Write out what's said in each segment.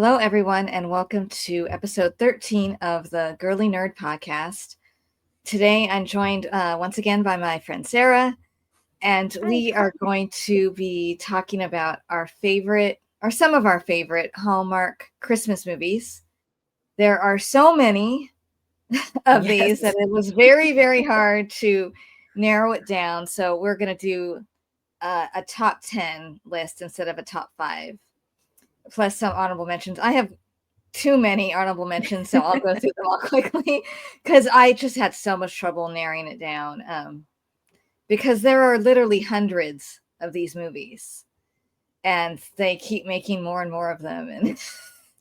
Hello, everyone, and welcome to episode 13 of the Girly Nerd Podcast. Today, I'm joined once again by my friend Sarah, and we are going to be talking about our favorite, or some of our favorite Hallmark Christmas movies. There are so many of these that it was very, very hard to narrow it down. So we're going to do a top 10 list instead of a top 5. Plus some honorable mentions. I have too many honorable mentions, so I'll go through them all quickly because I just had so much trouble narrowing it down. Because there are literally hundreds of these movies, and they keep making more and more of them, and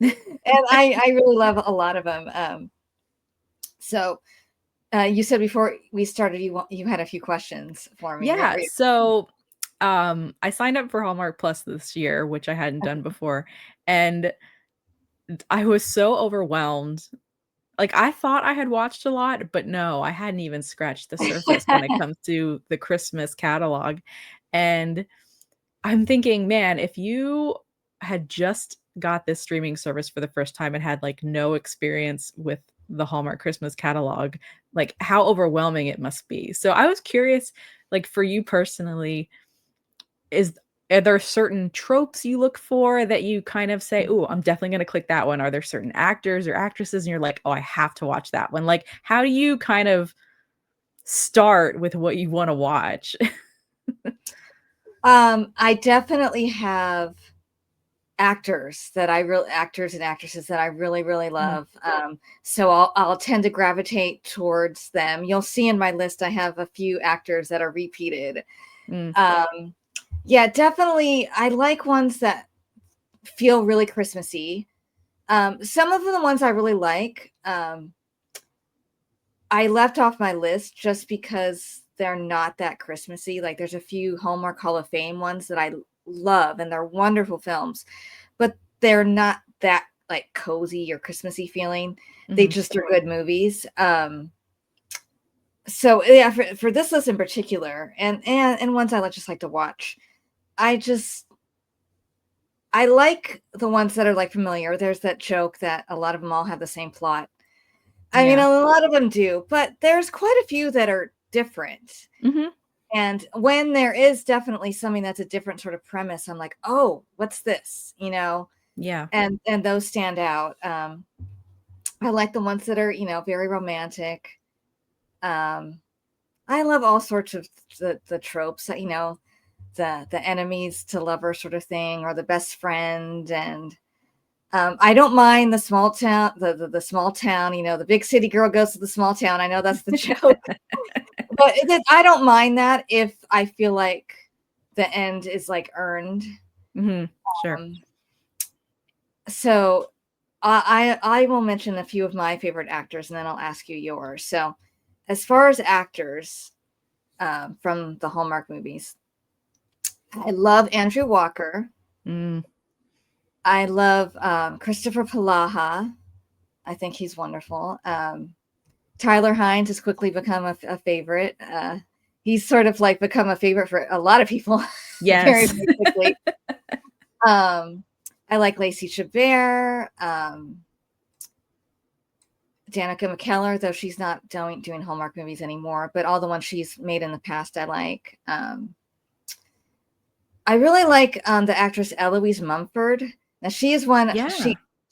I really love a lot of them. So you said before we started you had a few questions for me. Yeah. So I signed up for Hallmark Plus this year, which I hadn't done before, and I was so overwhelmed. Like, I thought I had watched a lot, but no, I hadn't even scratched the surface when it comes to the Christmas catalog. And I'm thinking, man, if you had just got this streaming service for the first time and had like no experience with the Hallmark Christmas catalog, like how overwhelming it must be. So I was curious, like for you personally, are there certain tropes you look for that you kind of say, oh, I'm definitely going to click that one? Are there certain actors or actresses and you're like, oh, I have to watch that one? Like, how do you kind of start with what you want to watch? I definitely have actors and actresses that I really, really love. So I'll tend to gravitate towards them. You'll see in my list, I have a few actors that are repeated. Yeah, definitely. I like ones that feel really Christmassy. Some of the ones I really like, I left off my list just because they're not that Christmassy. Like there's a few Hallmark Hall of Fame ones that I love, and they're wonderful films, but they're not that like cozy or Christmassy feeling. They just are good movies. So yeah, for this list in particular, and ones I just like to watch, I like the ones that are like familiar. There's that joke that a lot of them all have the same plot. I mean, a lot of them do, but there's quite a few that are different. And when there is definitely something that's a different sort of premise, I'm like, oh, what's this? Yeah. And those stand out. I like the ones that are, very romantic. I love all sorts of the tropes that, the enemies to lover sort of thing, or the best friend. And I don't mind the small town, the small town, the big city girl goes to the small town. I know that's the joke, but I don't mind that if I feel like the end is like earned. Sure. So I will mention a few of my favorite actors, and then I'll ask you yours. So as far as actors from the Hallmark movies, I love Andrew Walker. I love Christofferpolaha. I think he's wonderful. Tylerhynes has quickly become a favorite. He's sort of like become a favorite for a lot of people. Yes. Very, very quickly. I like laceychabert. Danicamckeller, though she's not doing Hallmark movies anymore, but all the ones she's made in the past I like. I really like the actress Eloise Mumford. Now she is one. Yeah.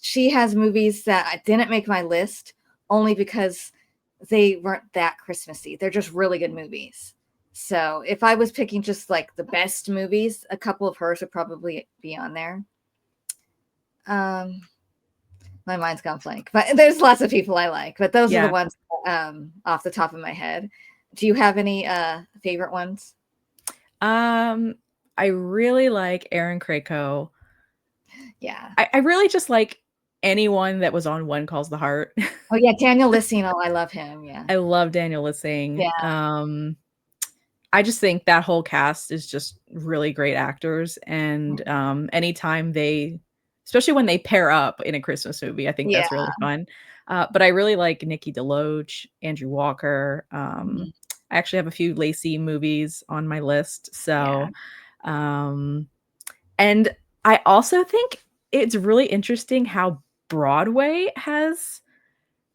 She has movies that I didn't make my list only because they weren't that Christmassy. They're just really good movies. So if I was picking just like the best movies, a couple of hers would probably be on there. My mind's gone blank, but there's lots of people I like, but those are the ones off the top of my head. Do you have any favorite ones? I really like erinkrakow. Yeah. I really just like anyone that was on One Calls the Heart. Oh yeah, daniellissing. Oh, I love him. Yeah. I love daniellissing. Yeah. I just think that whole cast is just really great actors, and anytime especially when they pair up in a Christmas movie, I think that's really fun. But I really like nickidrloach, Andrew Walker. I actually have a few Lacey movies on my list. So, and I also think it's really interesting how Broadway has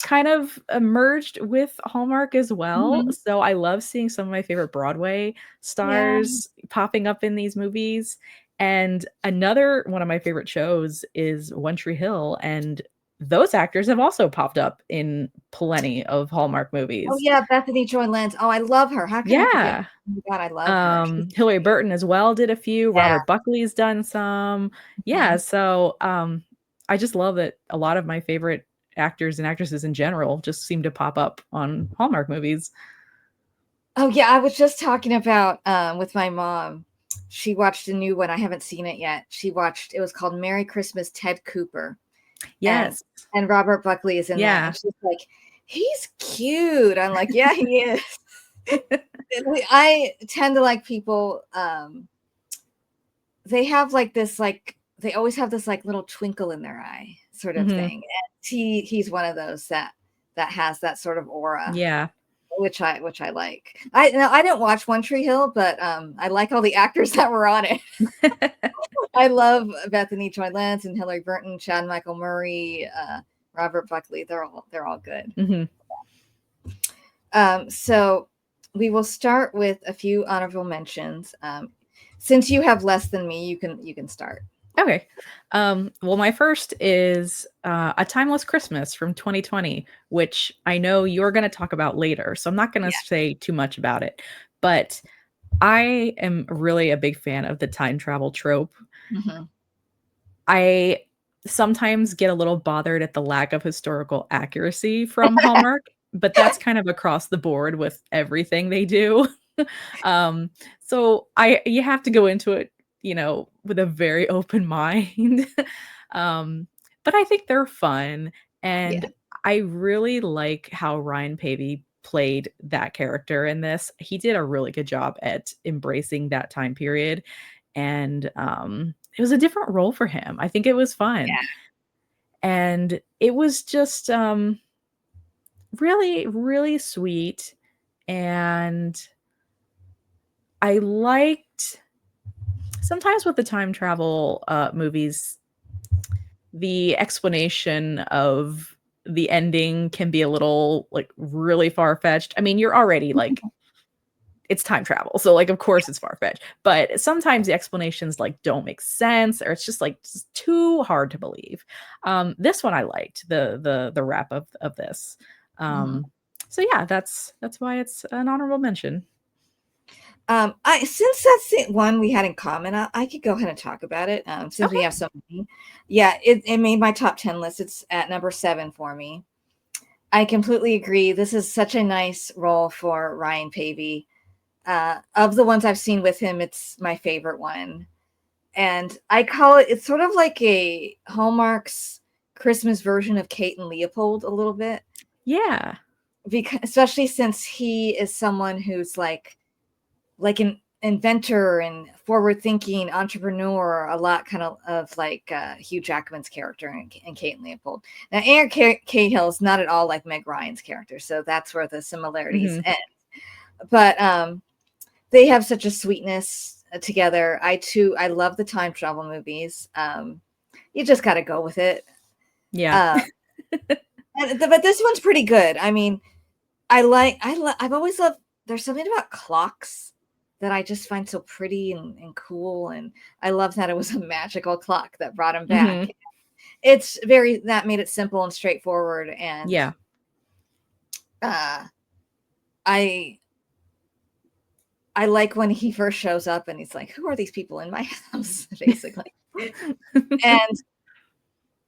kind of merged with Hallmark as well. Mhm. So I love seeing some of my favorite Broadway Yeah. stars popping up in these movies. And another one of my favorite shows is One Tree Hill, and those actors have also popped up in plenty of Hallmark Oh, movies. yeah, Bethany Joy Lenz. Oh, I love her. How can I forget? Yeah. Oh my god, I love her. She's Hilary Burton as well did a few. yeah. Robert Buckley's done some. Yeah, Mhm. so I just love that a lot of my favorite actors and actresses in general just seem to pop up on Hallmark movies. Oh, yeah, I was just talking about, with my mom. She watched a new one, I haven't seen it yet. It was called Merry Christmas, Ted Cooper, and Yes. Robert Buckley is in that, Yeah. and she's like, "He's cute." I'm like, "Yeah, he is." I tend to like people, they have, like, this, like they always have this, like, little twinkle in their eye sort of Mhm. thing, and he's one of those that has that sort of aura. Yeah. Which I like. I didn't watch One Tree Hill, but, I like all the actors that were on it. I love Bethany Joy Lenz and Hillary Burton, Chad Michael Murray, Robert Buckley. They're all good. Mhm. So we will start with a few honorable mentions. Since you have less than me, you can start. Okay. Well, my first is A Timeless Christmas from 2020, which I know you're going to talk about later. So I'm not going to Yeah. say too much about it. But I am really a big fan of the time travel trope. Mhm. I sometimes get a little bothered at the lack of historical accuracy from Hallmark, but that's kind of across the board with everything they do. um, so you have to go into it, with a very open mind. um, but I think they're fun, and Yeah. I really like how Ryan Pavey played that character in this. He did a really good job at embracing that time period, and it was a different role for him. I think it was fun. Yeah. And it was just really, really sweet. And I liked sometimes with the time travel movies, the explanation of the ending can be a little like really far fetched. I mean, you're already like it's time travel. So like of course it's far-fetched. But sometimes the explanations like don't make sense or it's just like just too hard to believe. This one I liked, the wrap of this. Mhm. So yeah, that's why it's an honorable mention. I since that's the one we had in common, I could go ahead and talk about it. Since we Okay. have so many. Yeah, it made my top 10 list. It's at number 7 for me. I completely agree. This is such a nice role for Ryan Pavey. Of the ones I've seen with him, it's my favorite one. And I call it's sort of like a Hallmark's Christmas version of Kate and Leopold a little bit. Yeah. Because especially since he is someone who's like an inventor and forward thinking entrepreneur, a lot kind of like Hugh Jackman's character in Kate and Leopold. Now, Aaron Cahill is not at all like Meg Ryan's character, so that's where the similarities Hmm. end. But they have such a sweetness together. I love the time travel movies. You just got to go with it. Yeah. Uh, but this one's pretty good. I mean, I've always loved. There's something about clocks that I just find so pretty and cool, and I love that it was a magical clock that brought him back. Hmm. That made it simple and straightforward, and Yeah. uh, I I like when he first shows up and he's like, "Who are these people in my house?" Basically, and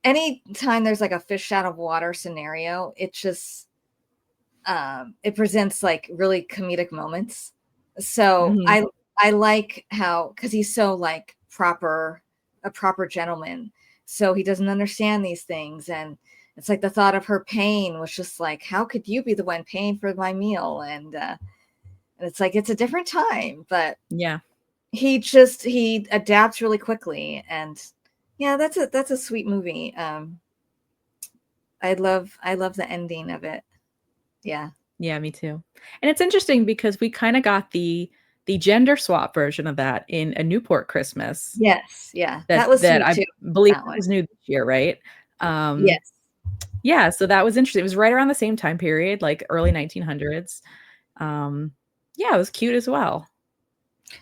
anytime there's like a fish out of water scenario, it presents like really comedic moments. So Hmm. I like how because he's so like a proper gentleman, so he doesn't understand these things, and it's like the thought of her pain was just like, how could you be the one paying for my meal? And it's like it's a different time, but Yeah. he adapts really quickly, and yeah, that's a sweet movie. I love the ending of it. Yeah. Yeah, me too. And it's interesting because we kind of got the the gender swap version of that in A Newport Christmas. Yes, yeah, That was that sweet I too. believe That one. was new this year, right? Yes. Yeah, so that was interesting. It was right around the same time period, like early 1900s. Yeah, it was cute as well.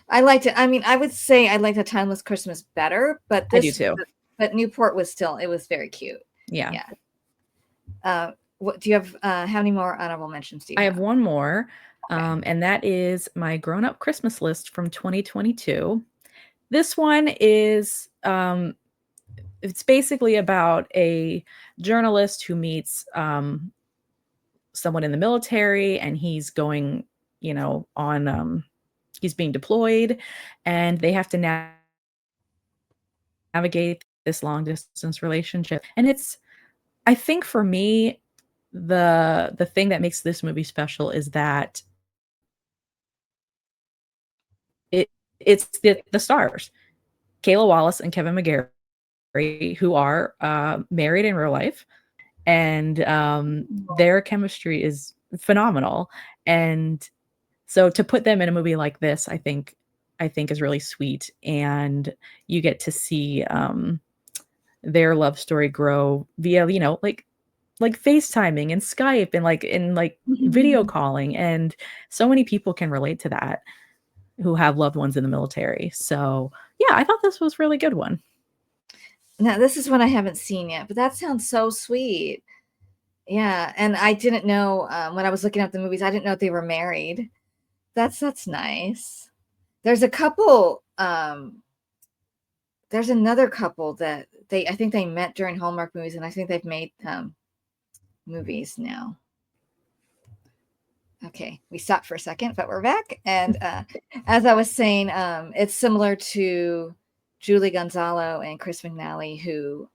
I liked it. I mean, I would say I like the Timeless Christmas better, but I do too. But Newport was it was very cute. Yeah. What do you have? How many more honorable mentions do you I have? have one more, Okay. and that is my grown-up Christmas list from 2022. This one is it's basically about a journalist who meets someone in the military, and he's going, on he's being deployed, and they have to navigate this long distance relationship. And I think for me, the thing that makes this movie special is that it's the stars, Kayla Wallace and Kevin McGarry, who are married in real life, and their chemistry is phenomenal. And so to put them in a movie like this, I think is really sweet, and you get to see their love story grow via like FaceTiming and Skype and like video calling, and so many people can relate to that who have loved ones in the military. So yeah, I thought this was a really good one. Now, this is one I haven't seen yet, but that sounds so sweet. Yeah, and I didn't know when I was looking up the movies, I didn't know they were married. That's nice. There's a couple. There's another couple that I think they met during Hallmark movies, and I think they've made movies now. Okay, we stopped for a second, but we're back. And as I was saying, it's similar to Julie Gonzalo and Chris McNally, who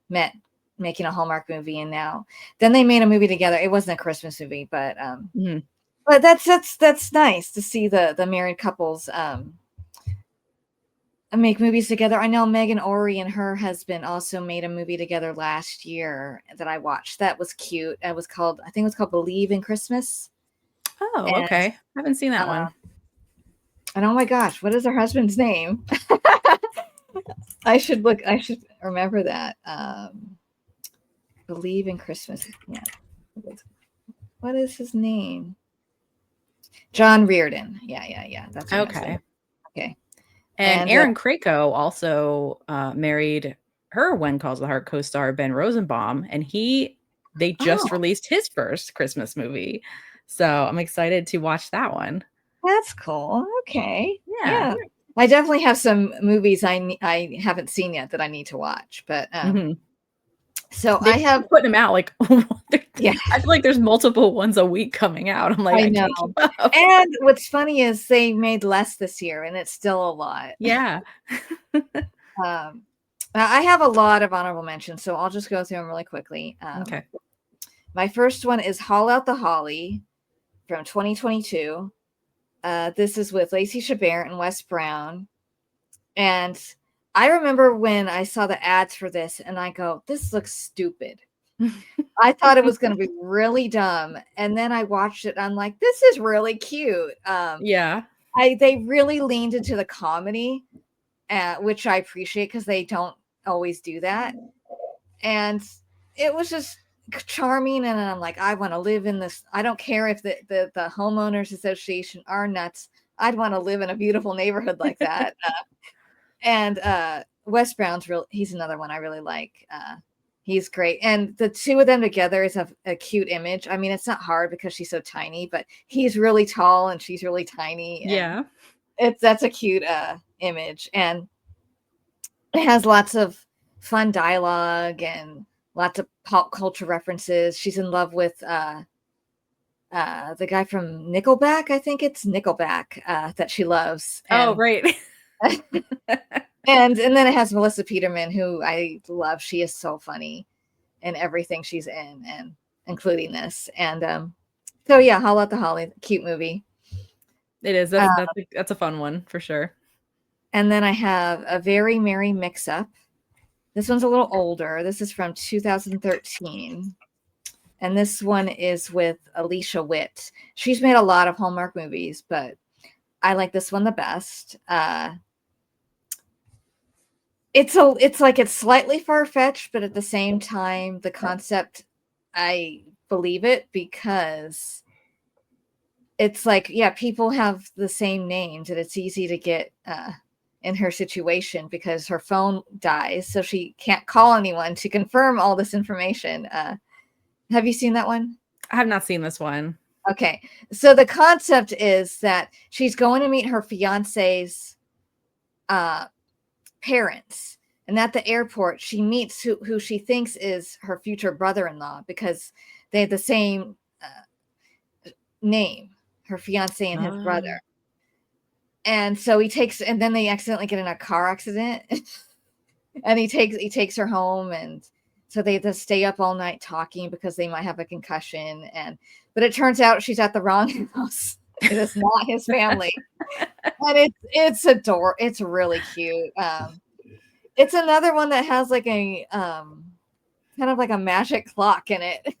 met making a Hallmark movie, and then they made a movie together. It wasn't a Christmas movie, but but that's nice to see the married couples make movies together. I know Megan Ory and her husband also made a movie together last year that I watched. That was cute. I think it was called Believe in Christmas. Oh, okay. I haven't seen that one. And oh my gosh, what is her husband's name? I should remember that. Believe in Christmas. Yeah. What is his name? John Reardon. Yeah. That's okay. Okay. And Erinkrakow also married her When Calls the Heart co-star Ben Rosenbaum, and they just released his first Christmas movie. So I'm excited to watch that one. That's cool. Okay. Yeah. I definitely have some movies I haven't seen yet that I need to watch, but so I have putting them out like yeah. I feel like there's multiple ones a week coming out. I'm like, I know. And what's funny is they made less this year, and it's still a lot. Yeah. I have a lot of honorable mentions, so I'll just go through them really quickly. Okay. My first one is Haul Out the Holly from 2022. This is with Laceychabert and Wes Brown. And I remember when I saw the ads for this, and I go, this looks stupid. I thought it was going to be really dumb. And then I watched it, and I'm like, this is really cute. Yeah. They really leaned into the comedy, which I appreciate because they don't always do that. And it was just charming, and I'm like, I want to live in this. I don't care if the homeowners association are nuts. I'd want to live in a beautiful neighborhood like that. And Wes Brown's he's another one I really like. He's great, and the two of them together is a cute image. I mean, it's not hard because she's so tiny, but he's really tall and she's really tiny. Yeah, that's a cute image, and it has lots of fun dialogue and lots of pop culture references. She's in love with the guy from Nickelback. I think it's Nickelback that she loves. And, right. and then it has Melissa Peterman, who I love. She is so funny in everything she's in, and including this. And so yeah, Haul Out the Holly, cute movie. It is. That's a fun one for sure. And then I have A Very Merry Mix-Up. This one's a little older. This is from 2013. And this one is with Alicia Witt. She's made a lot of Hallmark movies, but I like this one the best. It's slightly far-fetched, but at the same time, the concept, I believe it, because it's like, yeah, people have the same names, and it's easy to get in her situation because her phone dies, so she can't call anyone to confirm all this information. Have you seen that one? I have not seen this one. Okay, so the concept is that she's going to meet her fiance's parents, and at the airport she meets who she thinks is her future brother-in-law because they have the same name, her fiance and his brother. And so and then they accidentally get in a car accident and he takes her home, and so they have to stay up all night talking because they might have a concussion, but it turns out she's at the wrong house. It is not his family. And it's really cute. It's another one that has like a kind of like a magic clock in it.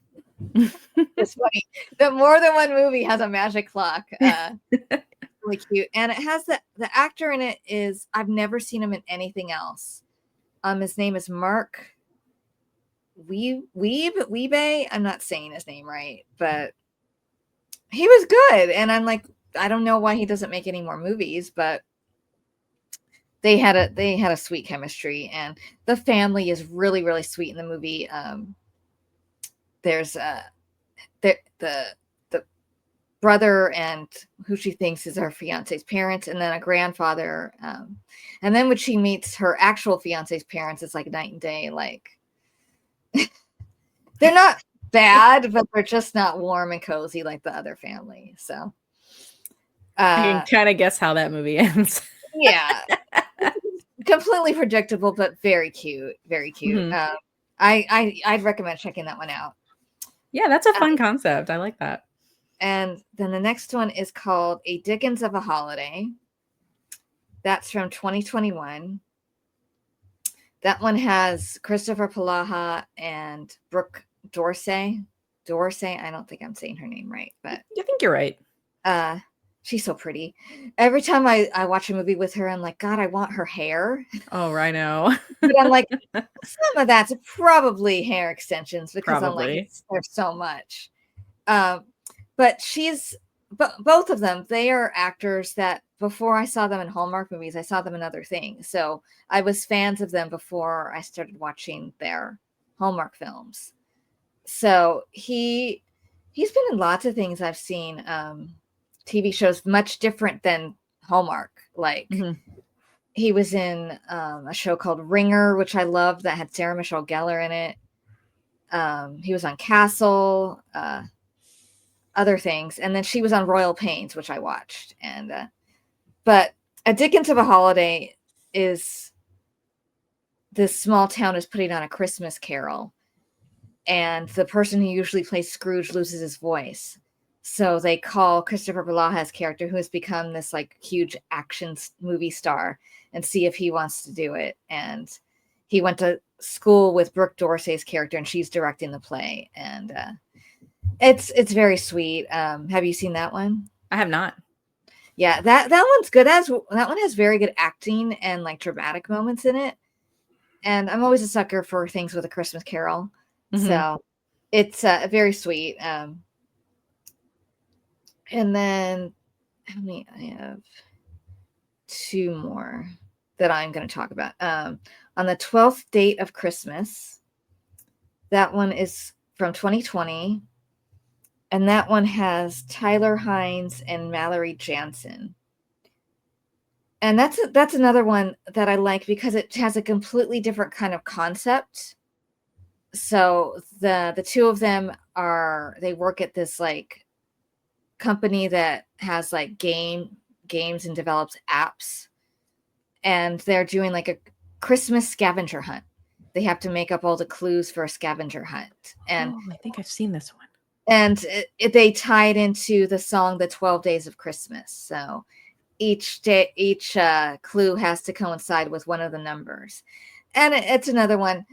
It's funny that more than one movie has a magic clock. Really cute, and it has the actor in it is, I've never seen him in anything else. His name is Mark Weebe. I'm not saying his name right, but he was good, and I'm like, I don't know why he doesn't make any more movies, but they had a sweet chemistry, and the family is really, really sweet in the movie. There's the brother and who she thinks is her fiance's parents, and then a grandfather. And then when she meets her actual fiance's parents, it's like night and day. Like, they're not bad, but they're just not warm and cozy like the other family. So I can kind of guess how that movie ends. Yeah. Completely predictable, but very cute. Very cute. Mm-hmm. I'd recommend checking that one out. Yeah, that's a fun concept. I like that. And then the next one is called A Dickens of a Holiday. That's from 2021. That one has Christofferpolaha and Brooke Dorsey. I don't think I'm saying her name right, but I think you're right. She's so pretty. Every time I watch a movie with her, I'm like, God, I want her hair. Oh, I know. But I'm like, some of that's probably hair extensions because I'm like, there's so much. But both of them, they are actors that before I saw them in Hallmark movies, I saw them in other things. So I was fans of them before I started watching their Hallmark films. So he's been in lots of things I've seen, TV shows, much different than Hallmark. Like, he was in a show called Ringer, which I loved, that had Sarah Michelle Gellar in it. He was on Castle, other things, and then she was on Royal Pains, which I watched. And but A Dickens of a Holiday is, this small town is putting on a Christmas carol, and the person who usually plays Scrooge loses his voice, so they call Christofferpolaha's character, who has become this like huge action movie star, and see if he wants to do it. And he went to school with Brooke Dorsey's character, and she's directing the play. And it's very sweet. Have you seen that one? I have not. Yeah, that one's good. That one has very good acting and like dramatic moments in it. And I'm always a sucker for things with a Christmas carol. So it's very sweet. And then I have two more that I'm going to talk about. On the 12th Date of Christmas, that one is from 2020. And that one has Tylerhynes and Mallory Jansen. And that's another one that I like because it has a completely different kind of concept. So the two of them they work at this like company that has like games and develops apps. And they're doing like a Christmas scavenger hunt. They have to make up all the clues for a scavenger hunt. And I think I've seen this one. And they tie it into the song, The 12 Days of Christmas. So each clue has to coincide with one of the numbers. And it's another one,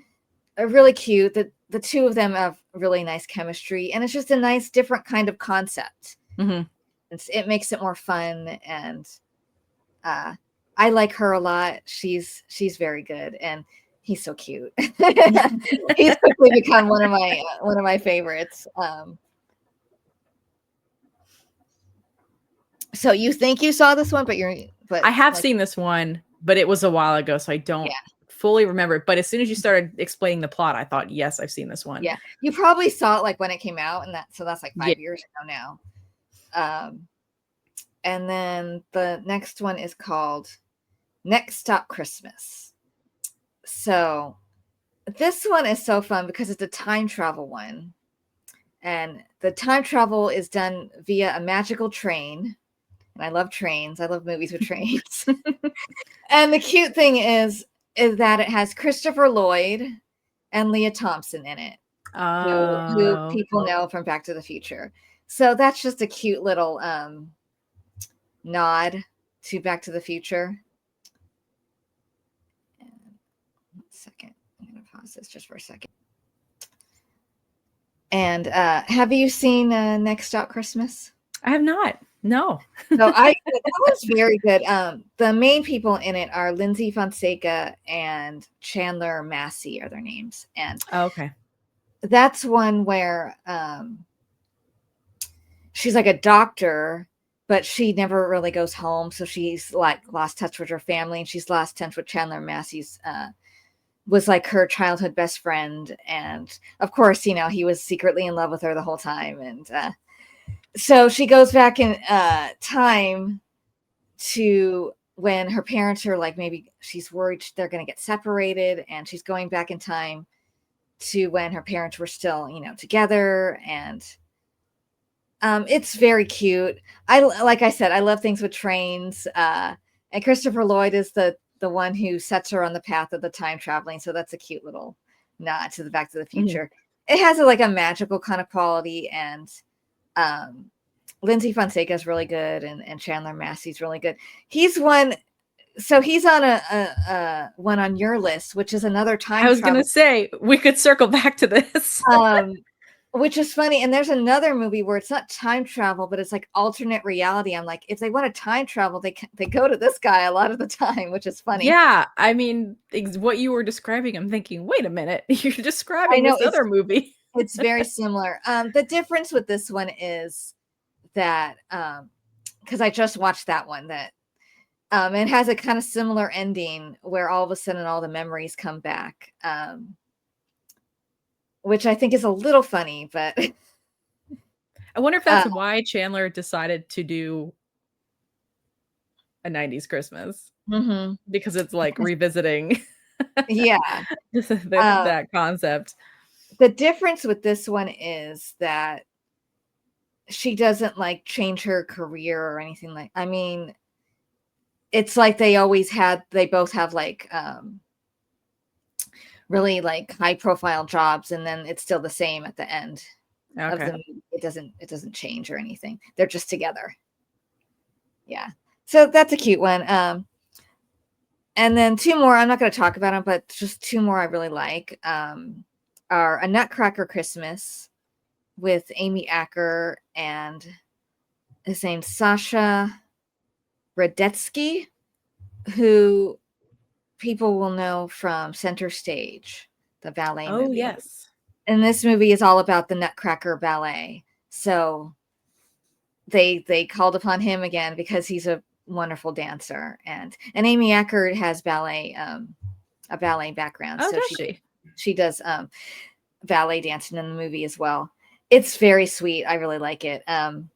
really cute. The two of them have really nice chemistry. And it's just a nice, different kind of concept. it makes it more fun, and I like her a lot. She's very good, and he's so cute. He's quickly become one of my favorites. So you think you saw this one, but I have seen this one, but it was a while ago, so I don't fully remember it. But as soon as you started explaining the plot, I thought, yes, I've seen this one. Yeah, you probably saw it like when it came out, and that's like 5 years ago now. And then the next one is called Next Stop Christmas. So this one is so fun because it's a time travel one, and the time travel is done via a magical train. And I love trains. I love movies with trains. And the cute thing is that it has Christopher Lloyd and Leah Thompson in it, who people know from Back to the Future. So that's just a cute little nod to Back to the Future. And 1 second. I'm going to pause this just for a second. And have you seen Next Stop Christmas? I have not. No. So that was very good. The main people in it are Lindsay Fonseca and Chandler Massey are their names. And okay. That's one where she's like a doctor, but she never really goes home. So she's like lost touch with her family, and she's lost touch with Chandler Massey's was like her childhood best friend. And of course, he was secretly in love with her the whole time. And so she goes back in time to when her parents are like, maybe she's worried they're going to get separated, and she's going back in time to when her parents were still, together. And it's very cute. Like I said, I love things with trains. And Christopher Lloyd is the one who sets her on the path of the time traveling. So that's a cute little nod to the Back to the Future. Mm-hmm. It has a magical kind of quality, and Lindsay Fonseca is really good, and Chandler Massey's really good. He's on a one on your list, which is another time. I was going to say we could circle back to this. Which is funny. And there's another movie where it's not time travel, but it's like alternate reality. I'm like, if they want to time travel, they go to this guy a lot of the time, which is funny. Yeah, I mean, what you were describing, I'm thinking, wait a minute, you're describing this other movie. It's very similar. The difference with this one is that because I just watched that one, that it has a kind of similar ending where all of a sudden all the memories come back, which I think is a little funny. But I wonder if that's why Chandler decided to do a 90s Christmas, because it's like revisiting that concept. The difference with this one is that she doesn't like change her career or anything like. I mean, it's like they both have like really like high profile jobs, and then it's still the same at the end of the movie. It doesn't change or anything. They're just together. Yeah. So that's a cute one. And then 2 more, I'm not going to talk about them, but just 2 more I really like are A Nutcracker Christmas with Amy Acker and his name's Sasha Radetsky, who people will know from Center Stage, the ballet movie. Oh, yes. And this movie is all about the Nutcracker Ballet. So they called upon him again because he's a wonderful dancer. And Amy Acker has a ballet background. Oh, so does she does ballet dancing in the movie as well. It's very sweet. I really like it. And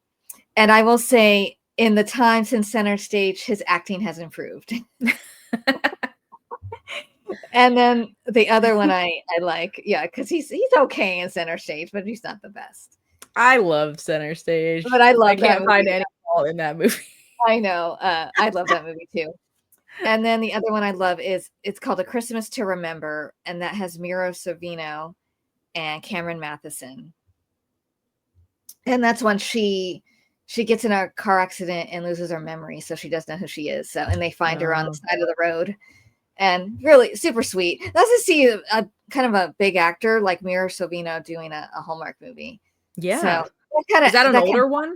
I will say, in the time since Center Stage, his acting has improved. And then the other one I like, because he's okay in Center Stage, but he's not the best. I love Center Stage, but I can't find any fault in that movie. I know. I love that movie too. And then the other one I love it's called A Christmas to Remember, and that has Mira Sorvino and Cameron Matheson. And that's when she gets in a car accident and loses her memory, so she doesn't know who she is. So, and they find her on the side of the road, and really super sweet. Nice to see a kind of a big actor like Mira Sorvino doing a Hallmark movie. Yeah. So is that an older one?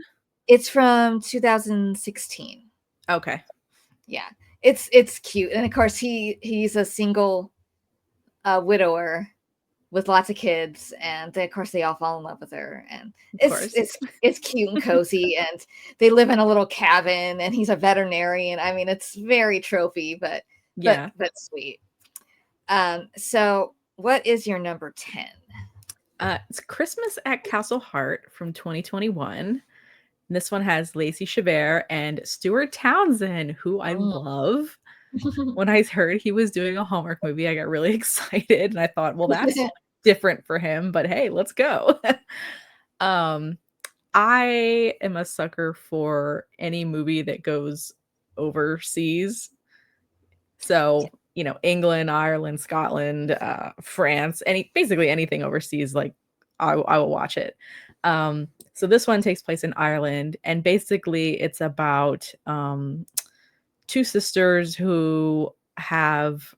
It's from 2016. Okay. Yeah, it's cute, and of course he's a single widower with lots of kids, and of course they all fall in love with her, and it's cute and cozy, and they live in a little cabin, and he's a veterinarian. I mean, it's very tropey, but sweet. So what is your number 10? It's Christmas at Castle Hart from 2021. This one has Laceychabert and Stuart Townsend, who I love. When I heard he was doing a Hallmark movie, I got really excited, and I thought, well, that's different for him, but hey, let's go. I am a sucker for any movie that goes overseas. So, England, Ireland, Scotland, France, basically anything overseas, like I will watch it. So this one takes place in Ireland, and basically it's about two sisters who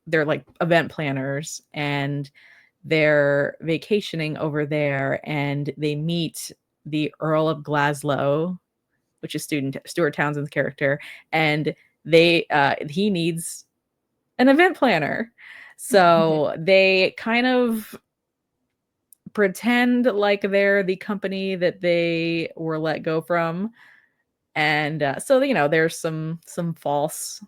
they're like event planners, and they're vacationing over there, and they meet the Earl of Glasgow, which is Stuart Townsend's character, and he needs an event planner. So they kind of pretend like they're the company that they were let go from. And so, there's some false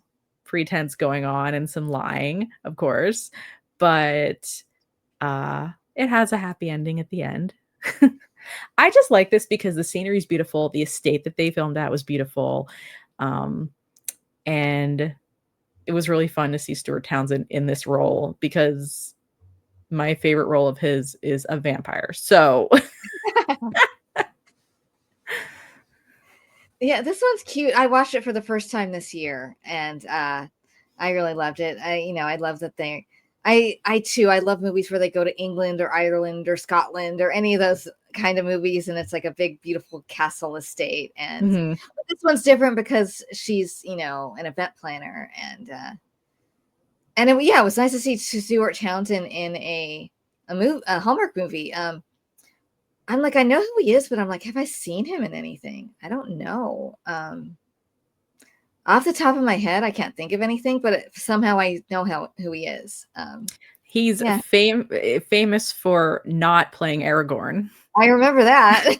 pretense going on and some lying, of course, but it has a happy ending at the end. I just like this because the scenery is beautiful. The estate that they filmed at was beautiful. And it was really fun to see Stuart Townsend in this role, because my favorite role of his is a vampire. So yeah, this one's cute. I watched it for the first time this year, and I really loved it. I love that I love movies where they go to England or Ireland or Scotland or any of those kind of movies, and it's like a big, beautiful castle estate. And this one's different because she's, an event planner, and it was nice to see Stuart Townsend in a Hallmark movie. I'm like, I know who he is, but I'm like, have I seen him in anything? I don't know. Off the top of my head, I can't think of anything, but somehow I know who he is. He's famous for not playing Aragorn. I remember that.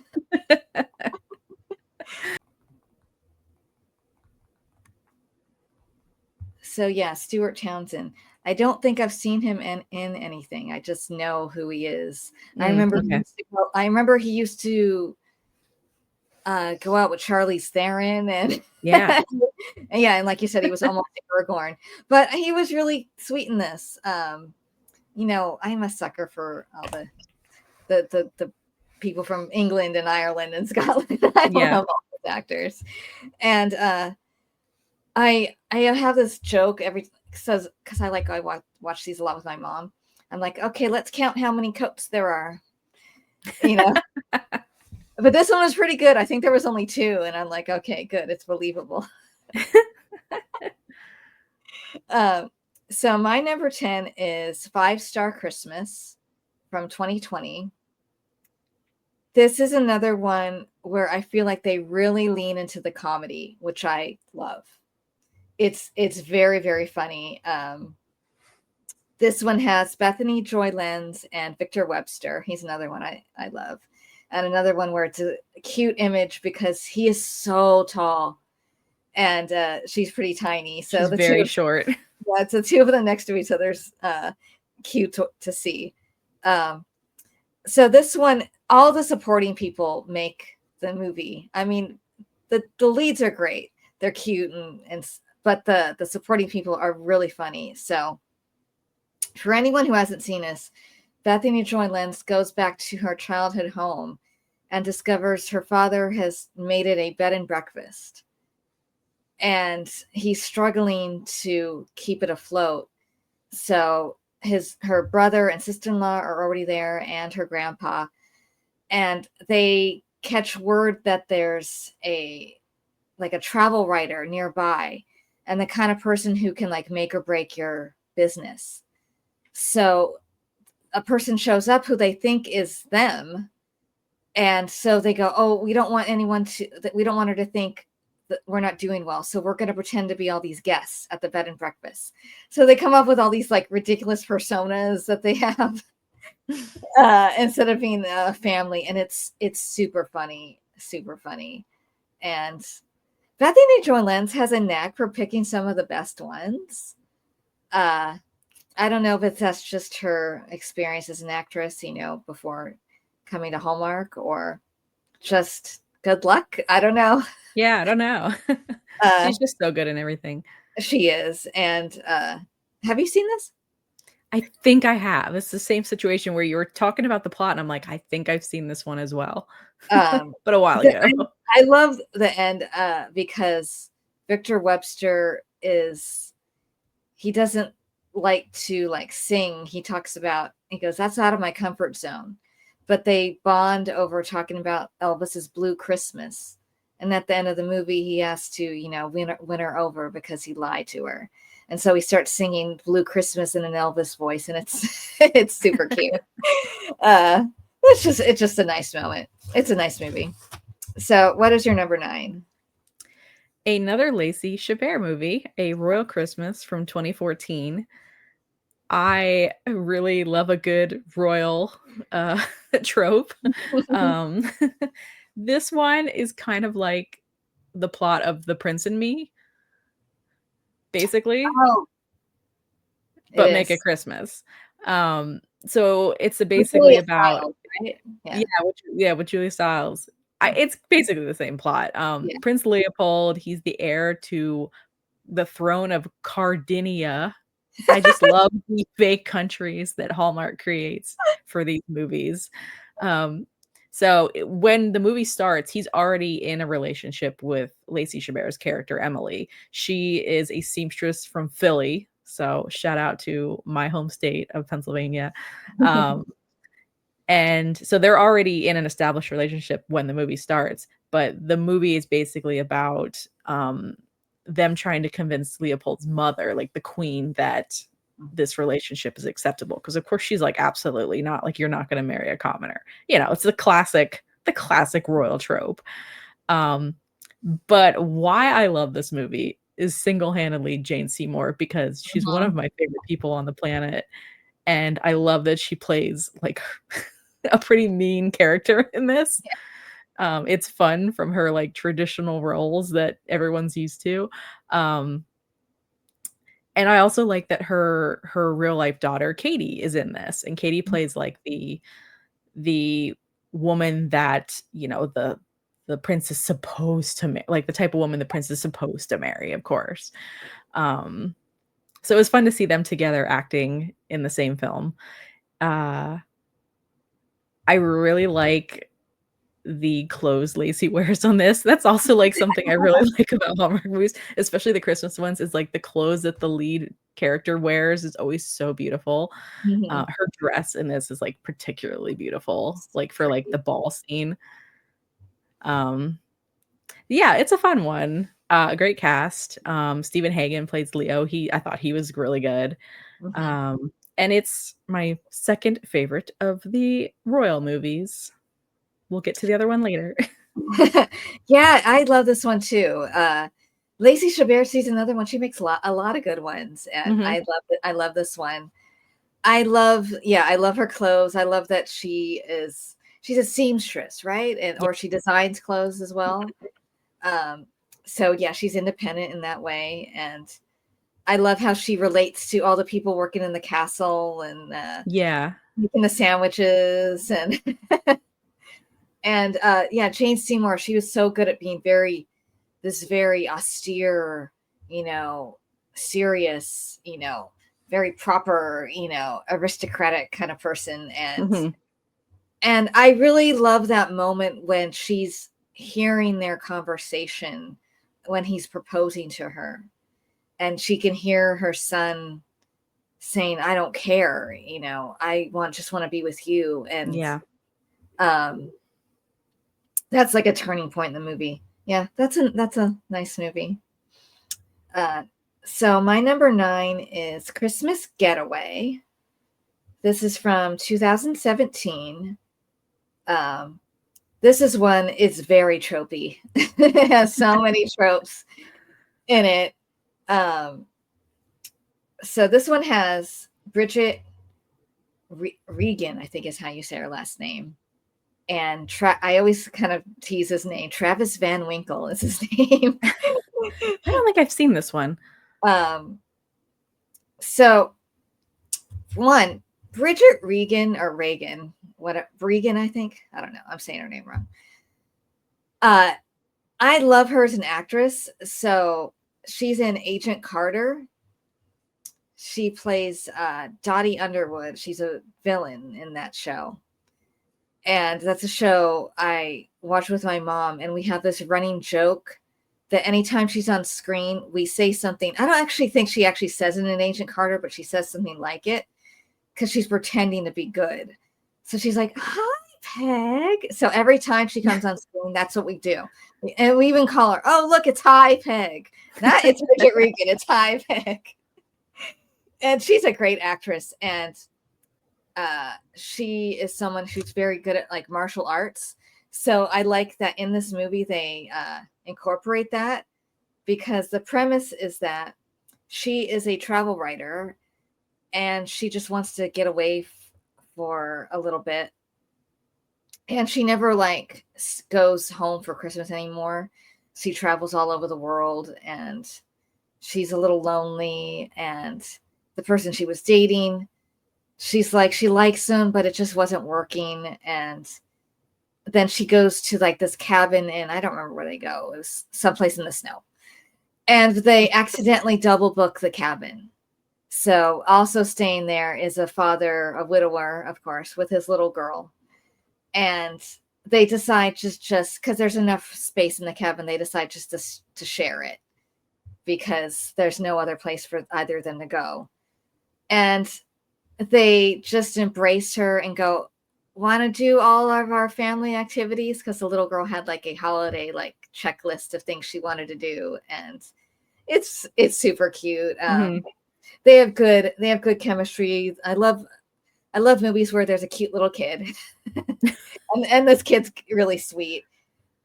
So yeah, Stuart Townsend. I don't think I've seen him in anything. I just know who he is. I remember he used to go out with Charlize Theron, and and like you said, he was almost Aragorn, but he was really sweet in this. I'm a sucker for all the people from England and Ireland and Scotland. I love all those actors, and I have this joke because I watch these a lot with my mom. I'm like, okay, let's count how many coats there are, But this one was pretty good. I think there was only 2, and I'm like, okay, good, it's believable. So my number 10 is 5 Star Christmas from 2020. This is another one where I feel like they really lean into the comedy, which I love. It's very, very funny. This one has bethanyjoylenz and Victor Webster. He's another one I love. And another one where it's a cute image because he is so tall and she's pretty tiny. So she's very short. Yeah, it's the two of them next to each other's cute to see. So this one, all the supporting people make the movie. I mean, the leads are great. They're cute, but the supporting people are really funny. So for anyone who hasn't seen this, bethanyjoylenz goes back to her childhood home and discovers her father has made it a bed and breakfast. And he's struggling to keep it afloat. So her brother and sister-in-law are already there, and her grandpa. And they catch word that there's a travel writer nearby, and the kind of person who can make or break your business. So a person shows up who they think is them, And so they go, oh, we don't want we don't want her to think that we're not doing well. So we're going to pretend to be all these guests at the bed and breakfast. So they come up with all these like ridiculous personas that they have instead of being a family. And it's super funny, super funny. And bethanyjoylenz has a knack for picking some of the best ones. I don't know if that's just her experience as an actress, before coming to Hallmark, or just good luck. I don't know. Yeah, I don't know. She's just so good in everything. She is. And have you seen this? I think I have. It's the same situation where you were talking about the plot, and I'm like, I think I've seen this one as well. But a while ago. I love the end because Victor Webster he doesn't like to sing. He talks about, he goes, that's out of my comfort zone. But they bond over talking about Elvis's Blue Christmas. And at the end of the movie, he has to, win her over because he lied to her. And so he starts singing Blue Christmas in an Elvis voice, and it's super cute. It's just a nice moment. It's a nice movie. So what is your number 9? Another laceychabert movie, A Royal Christmas from 2014. I really love a good royal trope. This one is kind of like the plot of The Prince and Me, basically. Oh, but make it Christmas. So it's basically about Stiles, right? With Julia Stiles. It's basically the same plot. Prince Leopold, he's the heir to the throne of Cardinia. I just love the fake countries that Hallmark creates for these movies. So when the movie starts, he's already in a relationship with laceychabert's character, Emily. She is a seamstress from Philly. So shout out to my home state of Pennsylvania. And so they're already in an established relationship when the movie starts. But the movie is basically about them trying to convince Leopold's mother, like the queen, that this relationship is acceptable. Because of course she's like, absolutely not. Like, you're not going to marry a commoner. It's the classic royal trope. But why I love this movie is single-handedly Jane Seymour, because she's one of my favorite people on the planet. And I love that she plays like a pretty mean character in this. Yeah. It's fun from her like traditional roles that everyone's used to. And I also like that her real life daughter, Katie, is in this. And Katie plays like the woman that, the prince is supposed to marry, like the type of woman the prince is supposed to marry, of course. So it was fun to see them together acting in the same film. I really like the clothes Lacey wears on this. That's also like something I really like about Hallmark movies, especially the Christmas ones, is like the clothes that the lead character wears is always so beautiful. Her dress in this is like particularly beautiful, like for like the ball scene. Yeah, it's a fun one. A great cast. Stephen Hagen plays Leo. I thought he was really good. And it's my second favorite of the royal movies. We'll get to the other one later. Yeah, I love this one too. Laceychabert, she's another one. She makes a lot of good ones, and I love this one. I love her clothes. I love that she's a seamstress, right? Or she designs clothes as well. So yeah, she's independent in that way, and I love how she relates to all the people working in the castle and making the sandwiches and and Jane Seymour. She was so good at being very austere, serious, very proper, aristocratic kind of person, and I really love that moment when she's hearing their conversation when he's proposing to her, and she can hear her son saying, I don't care, I just want to be with you. And that's like a turning point in the movie. Yeah, that's a nice movie. So my number 9 is Christmas Getaway. This is from 2017. This is one, it's very tropey. It has so many tropes in it. So this one has Bridget Regan, I think is how you say her last name. And I always kind of tease his name. Travis Van Winkle is his name. I don't think I've seen this one. So one, Bridget Regan or Reagan, Regan, I think. I don't know. I'm saying her name wrong. I love her as an actress. So she's in Agent Carter. She plays Dottie Underwood. She's a villain in that show. And that's a show I watch with my mom. And we have this running joke that anytime she's on screen, we say something. I don't actually think she actually says it in Agent Carter, but she says something like it because she's pretending to be good. So she's like, hi, Peg. So every time she comes on screen, that's what we do. And we even call her, oh, look, it's Hi, Peg. Not it's Bridget Regan, it's Hi, Peg. And she's a great actress. And she is someone who's very good at like martial arts. So I like that in this movie, they incorporate that because the premise is that she is a travel writer and she just wants to get away for a little bit. And she never like goes home for Christmas anymore. She travels all over the world and she's a little lonely. And the person she was dating, she's like, she likes him, but it just wasn't working. And then she goes to like this cabin and I don't remember where they go. It was someplace in the snow. And they accidentally double book the cabin. So also staying there is a father, a widower, of course, with his little girl. And they decide just because there's enough space in the cabin, they decide just to share it because there's no other place for either of them to go. And they just embrace her and go, want to do all of our family activities? Because the little girl had like a holiday like checklist of things she wanted to do. And it's super cute. They have good chemistry. I love movies where there's a cute little kid. and this kid's really sweet.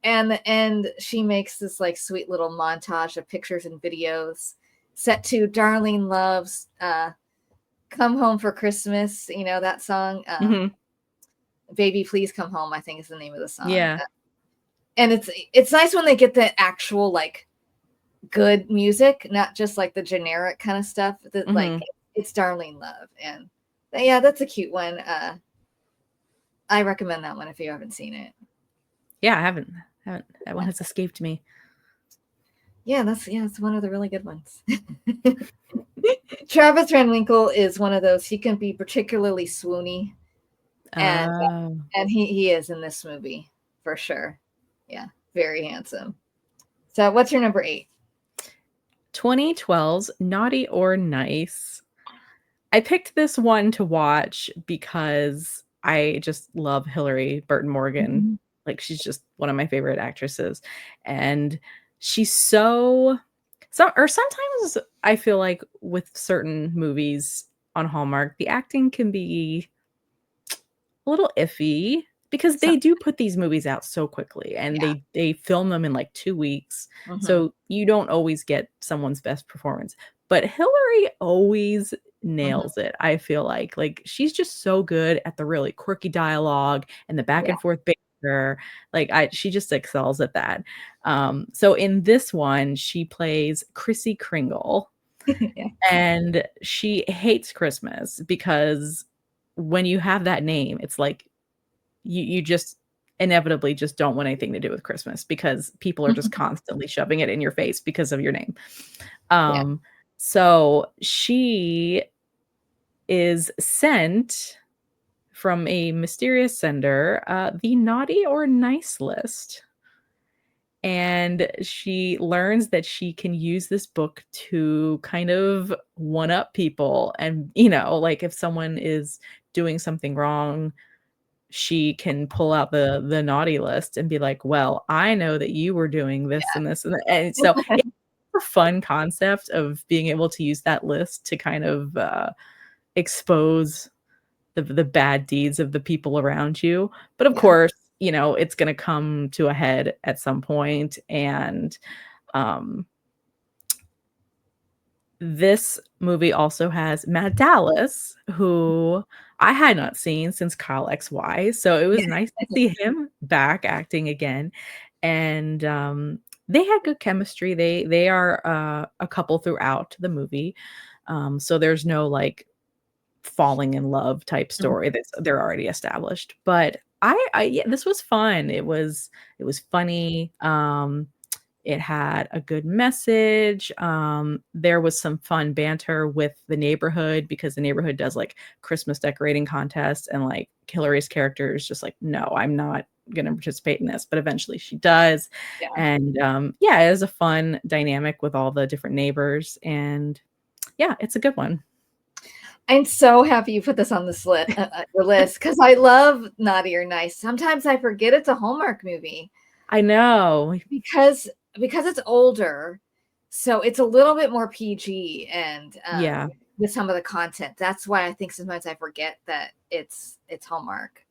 And the end, she makes this like sweet little montage of pictures and videos set to Darlene Love's Come Home for Christmas. You know, that song, Baby Please Come Home, I think is the name of the song. Yeah. And it's nice when they get the actual like good music, not just like the generic kind of stuff that like it's Darlene Love. And yeah, that's a cute one. I recommend that one if you haven't seen it. Yeah, I haven't. That one has escaped me. Yeah, it's one of the really good ones. Travis Van Winkle is one of those. He can be particularly swoony, and he is in this movie for sure. Yeah, very handsome. So, what's your number 8? 2012's Naughty or Nice. I picked this one to watch because I just love Hillary Burton Morgan. Like she's just one of my favorite actresses. And she's sometimes I feel like with certain movies on Hallmark, the acting can be a little iffy because they do put these movies out so quickly and they film them in like 2 weeks. So you don't always get someone's best performance. But Hillary always nails it. I feel like she's just so good at the really quirky dialogue and the back and forth banter. She just excels at that. So in this one, she plays Chrissy Kringle, and she hates Christmas because when you have that name, it's like you just inevitably just don't want anything to do with Christmas because people are just constantly shoving it in your face because of your name. So she is sent from a mysterious sender, the naughty or nice list. And she learns that she can use this book to kind of one-up people. And, like if someone is doing something wrong, she can pull out the naughty list and be like, well, I know that you were doing this and this and that. And so it's a fun concept of being able to use that list to kind of expose the bad deeds of the people around you. But of course, you know, it's going to come to a head at some point. And this movie also has Matt Dallas, who I had not seen since Kyle XY. So it was Yeah. nice to see him back acting again. And they had good chemistry. They are a couple throughout the movie. So there's no like falling in love type story. They're already established. But yeah, this was fun. It was funny. It had a good message. There was some fun banter with the neighborhood because the neighborhood does like Christmas decorating contests, and like Hillary's character is just like, no, I'm not going to participate in this, but eventually she does. Yeah. And yeah, it is a fun dynamic with all the different neighbors, and yeah, it's a good one. I'm so happy you put this on the list because I love Naughty or Nice. Sometimes I forget it's a Hallmark movie. I know. Because it's older, so it's a little bit more PG and Yeah. with some of the content. That's why I think sometimes I forget that it's Hallmark.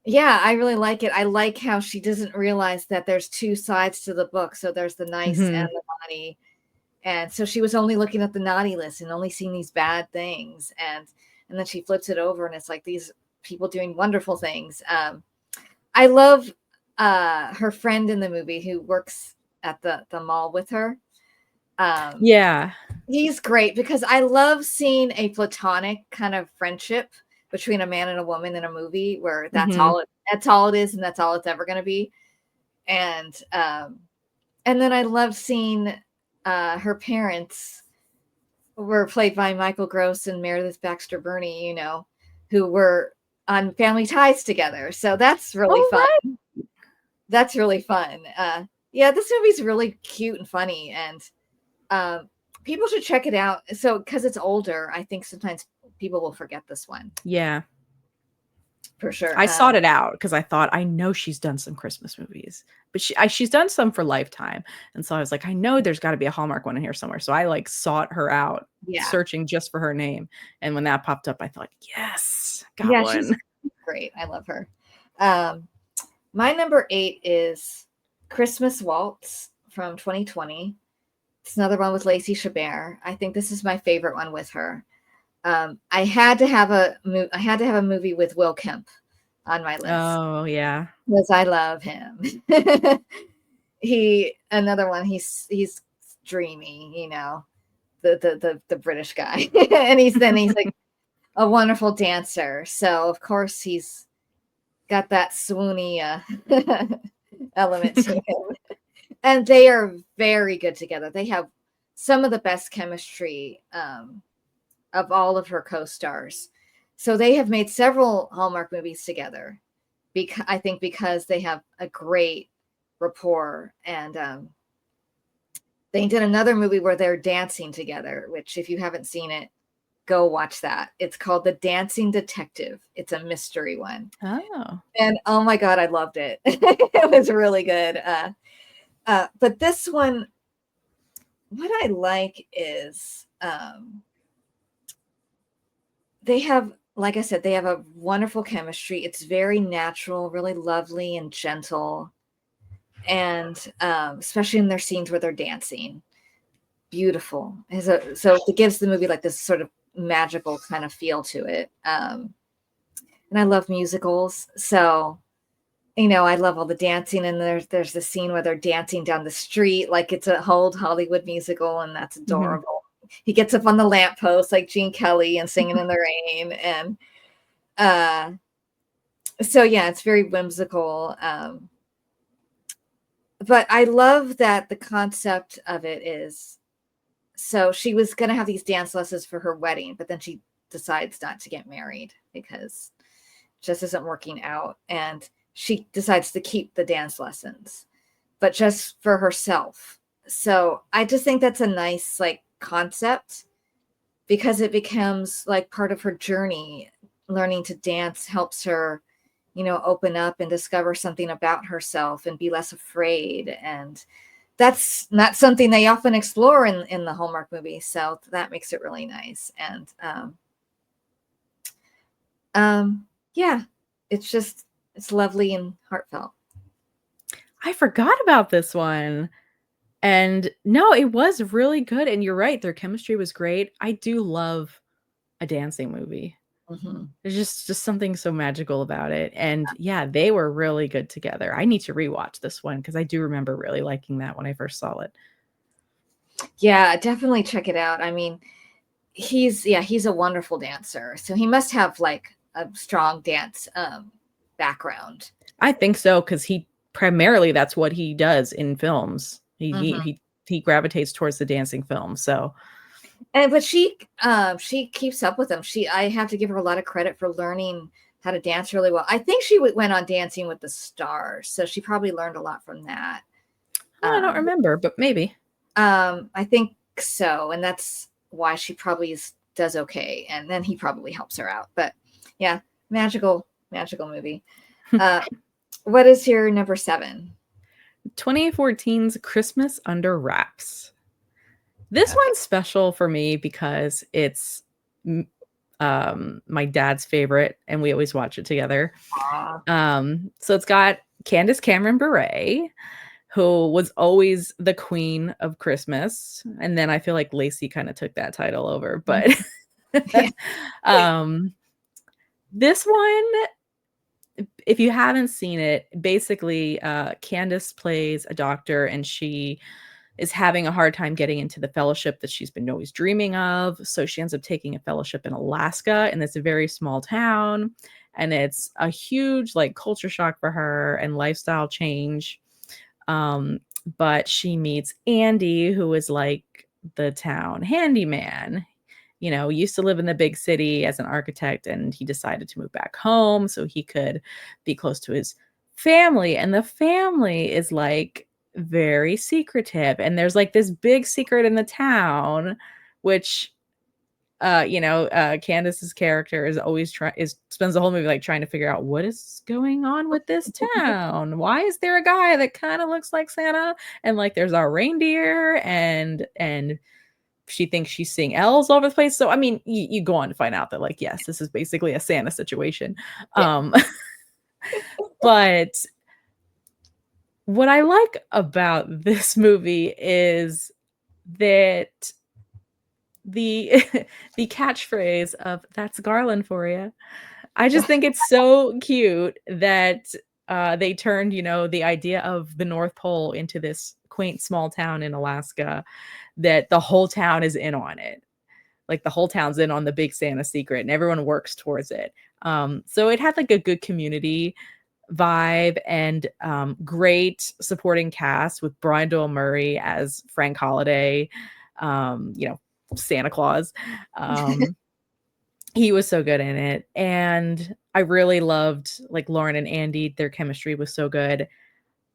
Yeah, I really like it. I like how she doesn't realize that there's two sides to the book. So there's the nice and the naughty. And so she was only looking at the naughty list and only seeing these bad things. And then she flips it over and it's like these people doing wonderful things. I love her friend in the movie who works at the mall with her. Yeah. He's great because I love seeing a platonic kind of friendship between a man and a woman in a movie where that's all it is and that's all it's ever going to be. And then I love seeing her parents were played by Michael Gross and Meredith Baxter Burney, you know, who were on Family Ties together. So that's really fun. Right. That's really fun. Yeah, this movie's really cute and funny, and people should check it out. So, because it's older, I think sometimes people will forget this one. Yeah. For sure. I sought it out because I thought, I know she's done some Christmas movies, but she's done some for Lifetime. And so I was like, I know there's got to be a Hallmark one in here somewhere. So I like sought her out, searching just for her name. And when that popped up, I thought, yes, got one. She's great. I love her. My number 8 is Christmaswaltz from 2020. It's another one with Laceychabert. I think this is my favorite one with her. I had to have a movie with willkemp on my list. Oh yeah, because I love him. Another one. He's dreamy, you know, the British guy, and he's like a wonderful dancer. So of course he's got that swoony element to him, and they are very good together. They have some of the best chemistry of all of her co-stars. So they have made several Hallmark movies together. I think because they have a great rapport, and they did another movie where they're dancing together, which if you haven't seen it, go watch that. It's called The Dancing Detective. It's a mystery one. Oh. And oh my God, I loved it. It was really good. But this one, what I like is they have, like I said, they have a wonderful chemistry. It's very natural, really lovely and gentle. And especially in their scenes where they're dancing. Beautiful. So it gives the movie like this sort of magical kind of feel to it. And I love musicals. So, you know, I love all the dancing. And there's the scene where they're dancing down the street like it's a old Hollywood musical, and that's adorable. Mm-hmm. He gets up on the lamppost like Gene Kelly and Singing in the Rain. And so, yeah, it's very whimsical. But I love that the concept of it is, so she was going to have these dance lessons for her wedding, but then she decides not to get married because it just isn't working out. And she decides to keep the dance lessons, but just for herself. So I just think that's a nice like concept, because it becomes like part of her journey. Learning to dance helps her, you know, open up and discover something about herself and be less afraid. And that's not something they often explore in the Hallmark movie. So that makes it really nice. And yeah, it's just It's lovely and heartfelt. I forgot about this one. And no, it was really good. And you're right. Their chemistry was great. I do love a dancing movie. Mm-hmm. There's just something so magical about it. And yeah, they were really good together. I need to rewatch this one because I do remember really liking that when I first saw it. Yeah, definitely check it out. I mean, he's a wonderful dancer. So he must have like a strong dance background. I think so, because he primarily that's what he does in films. He gravitates towards the dancing film. So but she keeps up with him. I have to give her a lot of credit for learning how to dance really well. I think she went on Dancing with the Stars, so she probably learned a lot from that. I don't remember, but maybe. I think so, and that's why she probably does okay, and then he probably helps her out. But yeah, magical movie. What is your number 7? 2014's Christmas Under Wraps. This one's special for me because it's my dad's favorite, and we always watch it together. So it's got Candace Cameron Bure, who was always the queen of Christmas, and then I feel like Lacey kind of took that title over. But this one, if you haven't seen it, basically Candace plays a doctor, and she is having a hard time getting into the fellowship that she's been always dreaming of. So she ends up taking a fellowship in Alaska, and it's a very small town, and it's a huge like culture shock for her and lifestyle change. But she meets Andy, who is like the town handyman. You know, used to live in the big city as an architect, and he decided to move back home so he could be close to his family. And the family is like very secretive, and there's like this big secret in the town, which Candace's character is always spends the whole movie like trying to figure out what is going on with this town. Why is there a guy that kind of looks like Santa, and like there's our reindeer, and she thinks she's seeing elves all over the place. So I mean, you go on to find out that like, yes, this is basically a Santa situation. But what I like about this movie is that the catchphrase of "That's Garland for you." I just think it's so cute that they turned, the idea of the North Pole into this quaint small town in Alaska, that the whole town is in on it. Like the whole town's in on the big Santa secret, and everyone works towards it. So it had like a good community vibe, and great supporting cast with Brian Doyle Murray as Frank Holiday, Santa Claus. He was so good in it, and I really loved like Lauren and Andy. Their chemistry was so good.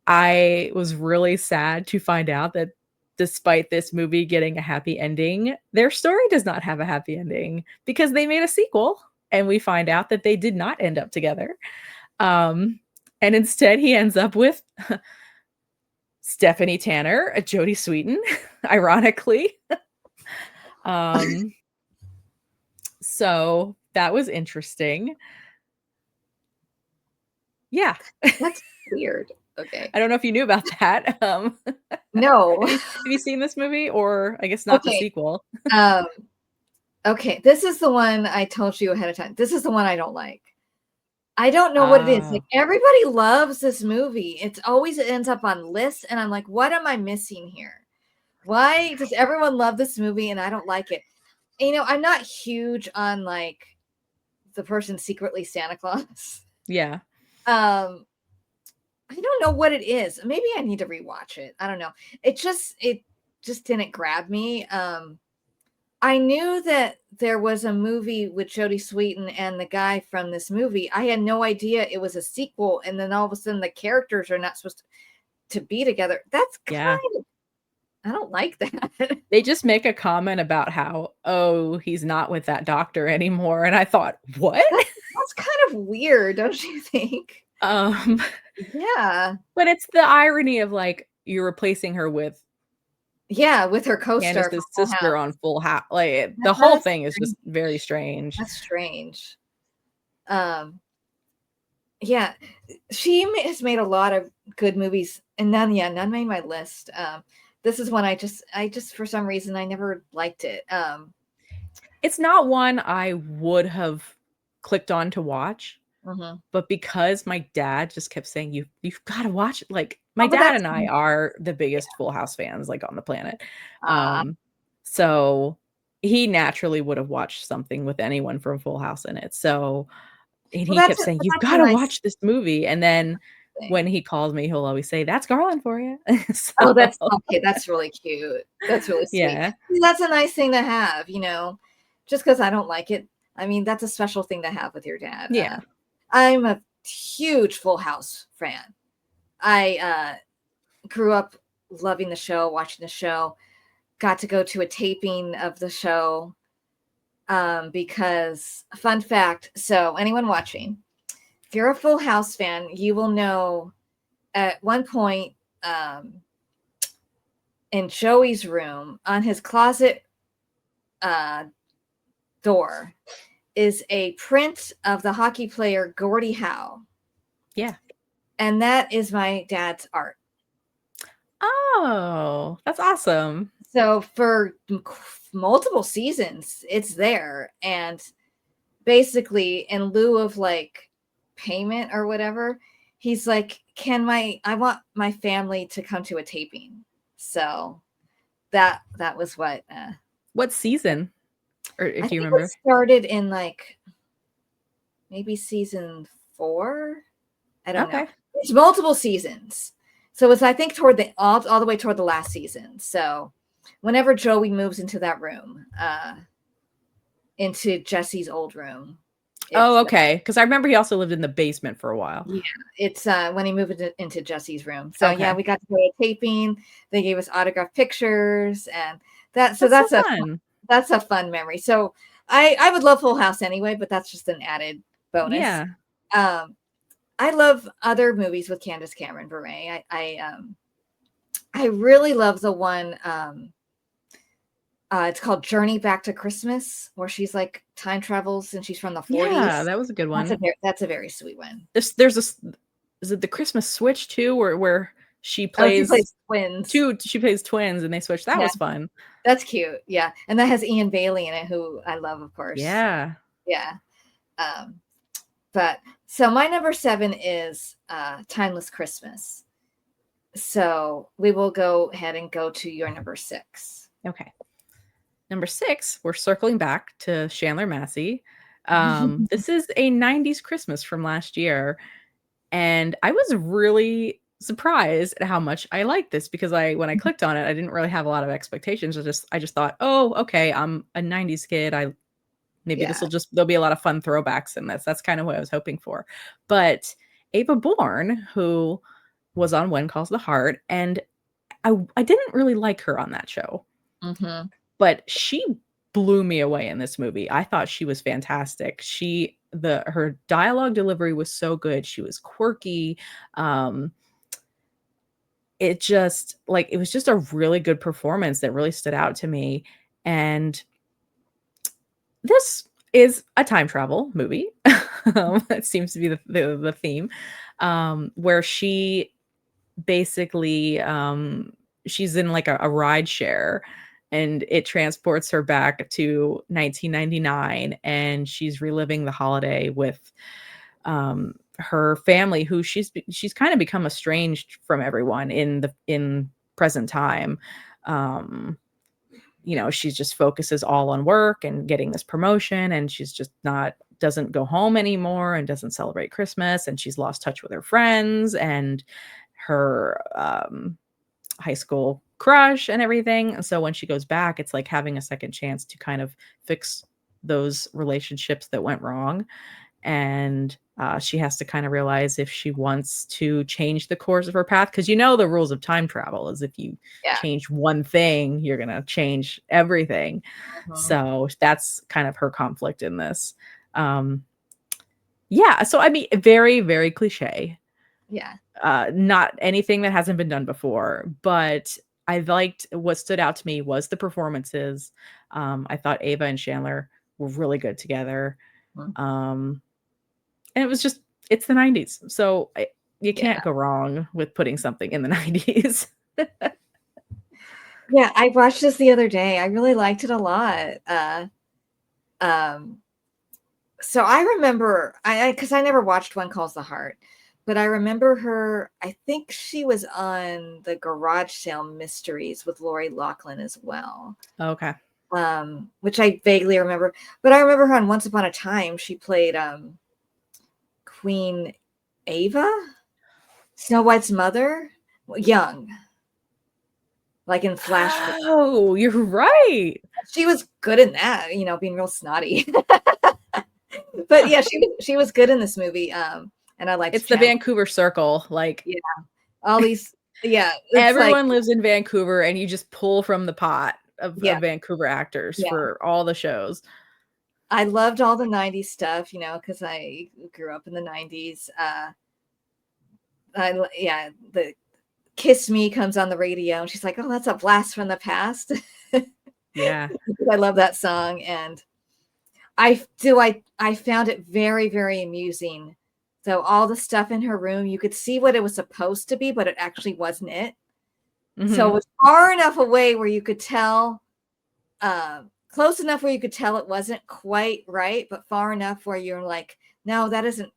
I was really sad to find out that despite this movie getting a happy ending, their story does not have a happy ending, because they made a sequel and we find out that they did not end up together. And instead he ends up with Stephanie Tanner, Jodie Sweetin, ironically. So that was interesting. Yeah. That's weird. Okay. I don't know if you knew about that. No. Have you seen this movie? Or I guess not the sequel. Okay. This is the one I told you ahead of time. This is the one I don't like. I don't know what it is. Like, everybody loves this movie. It ends up on lists, and I'm like, what am I missing here? Why does everyone love this movie and I don't like it? And, I'm not huge on like the person secretly Santa Claus. Yeah. I don't know what it is. Maybe I need to rewatch it. I don't know. It just didn't grab me. I knew that there was a movie with Jodie Sweetin and the guy from this movie. I had no idea it was a sequel, and then all of a sudden the characters are not supposed to be together. That's kind of, I don't like that. They just make a comment about how, he's not with that doctor anymore. And I thought, what? That's kind of weird, don't you think? Yeah. But it's the irony of like, you're replacing her with her co-star, Candace's sister on Full House. Like the whole thing is just very strange. That's strange. Yeah, she has made a lot of good movies, and none made my list. This is one I just for some reason I never liked it. It's not one I would have clicked on to watch, but because my dad just kept saying, you've got to watch it. Like, my but dad that's and I are the biggest Full House fans, like, on the planet. uh, So he naturally would have watched something with anyone from Full House in it. So, and he kept saying, "You've that's a gotta nice watch this movie." And then when thing. he calls me, he'll always say, "That's Garland for you." Oh, that's So, okay. That's really cute. That's really sweet. yeah. That's a nice thing to have, just because I don't like it. I mean, that's a special thing to have with your dad. Yeah. I'm a huge Full House fan. I grew up loving the show, watching the show, got to go to a taping of the show because, fun fact, so anyone watching, if you're a Full House fan, you will know at one point in Joey's room on his closet door is a print of the hockey player Gordie Howe. Yeah. And that is my dad's art. Oh, that's awesome. So for multiple seasons, it's there. And basically, in lieu of like payment or whatever, he's like, I want my family to come to a taping. So that was what season? Or I if you think remember. it started in like maybe season 4. I don't know. It's multiple seasons. So it's, I think, toward the all the way toward the last season. So whenever Joey moves into that room, into Jesse's old room. Oh, okay. Because I remember he also lived in the basement for a while. Yeah, it's when he moved into Jesse's room. So yeah, we got to go to taping. They gave us autographed pictures, and that's so fun. That's a fun memory. So I would love Full House anyway, but that's just an added bonus. Yeah. I love other movies with Candace Cameron Bure. I really love the one. It's called Journey Back to Christmas, where she's like time travels and she's from the 40s. Yeah, that was a good one. That's a very sweet one. Is it the Christmas Switch too, where she plays twins? She plays twins and they switch. That was fun. That's cute. Yeah, and that has Ian Bailey in it, who I love, of course. Yeah. But so my number 7 is Timeless Christmas. So we will go ahead and go to your number 6. Okay. Number 6, we're circling back to Chandler Massey. This is a 90s Christmas from last year. And I was really surprised at how much I liked this because when I clicked on it, I didn't really have a lot of expectations. I just thought, oh, okay, I'm a 90s kid. There'll be a lot of fun throwbacks in this. That's kind of what I was hoping for. But Ava Bourne, who was on When Calls the Heart, and I didn't really like her on that show. But she blew me away in this movie. I thought she was fantastic. Her dialogue delivery was so good. She was quirky. It was just a really good performance that really stood out to me. And this is a time travel movie. That seems to be the theme, where she basically she's in like a ride share, and it transports her back to 1999, and she's reliving the holiday with her family, who she's kind of become estranged from everyone in present time. She just focuses all on work and getting this promotion, and she's just doesn't go home anymore and doesn't celebrate Christmas, and she's lost touch with her friends and her high school crush and everything. So when she goes back, it's like having a second chance to kind of fix those relationships that went wrong. And she has to kind of realize if she wants to change the course of her path, because the rules of time travel is if you change one thing, you're going to change everything. So that's kind of her conflict in this. So I mean, very, very cliche. Yeah. Not anything that hasn't been done before, but I liked what stood out to me was the performances. I thought Ava and Chandler were really good together. And it it's the 90s. So you can't go wrong with putting something in the 90s. Yeah, I watched this the other day. I really liked it a lot. So I remember, because I never watched One Calls the Heart, but I remember her. I think she was on the Garage Sale Mysteries with Lori Loughlin as well. Okay. Which I vaguely remember, but I remember her on Once Upon a Time. She played Queen Ava, Snow White's mother, young, like in Flash. Oh, you're right. She was good in that, being real snotty. But yeah, she was good in this movie. And I liked it's the Vancouver Circle. Like, yeah, all these, yeah, everyone lives in Vancouver, and you just pull from the pot of Vancouver actors for all the shows. I loved all the 90s stuff, because I grew up in the 90s. The Kiss Me comes on the radio, and she's like, oh, that's a blast from the past. Yeah. I love that song. And I found it very, very amusing. So all the stuff in her room, you could see what it was supposed to be, but it actually wasn't it. Mm-hmm. So it was far enough away where you could tell, close enough where you could tell it wasn't quite right, but far enough where you're like, no, that isn't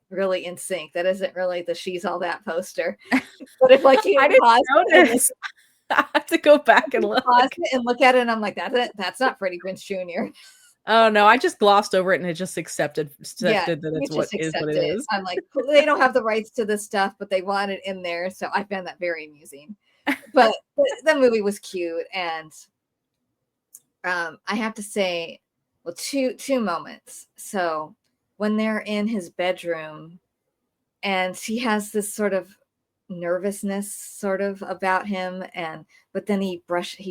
really in sync. That isn't really the She's All That poster. But if like you I didn't notice. I have to go back and look at it, and I'm like, that's not Freddie Prinze Jr. Oh no, I just glossed over it and it just accepted that it's what it is. I'm like, they don't have the rights to this stuff, but they want it in there. So I found that very amusing. But the movie was cute, and I have to say, well, two moments. So when they're in his bedroom, and he has this sort of nervousness sort of about him, but then he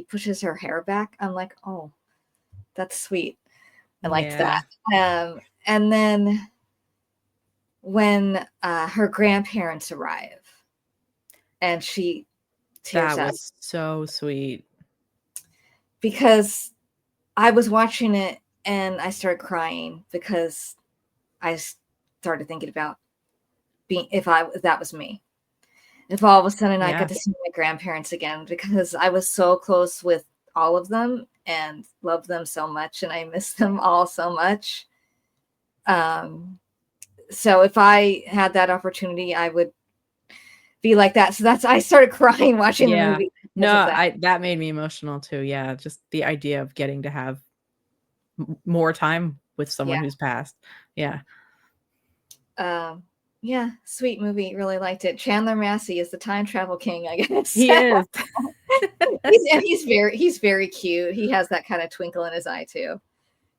pushes her hair back. I'm like, oh, that's sweet. I liked that. And then when her grandparents arrive, and she tears up. That was so sweet. Because I was watching it and I started crying because I started thinking about if that was me. If all of a sudden I got to see my grandparents again, because I was so close with all of them and loved them so much, and I miss them all so much. So if I had that opportunity, I would be like that. So I started crying watching the movie. No, that made me emotional too. Yeah, just the idea of getting to have more time with someone who's passed. Yeah. Yeah, sweet movie. Really liked it. Chandler Massey is the time travel king, I guess. He is. he's very cute. He has that kind of twinkle in his eye too.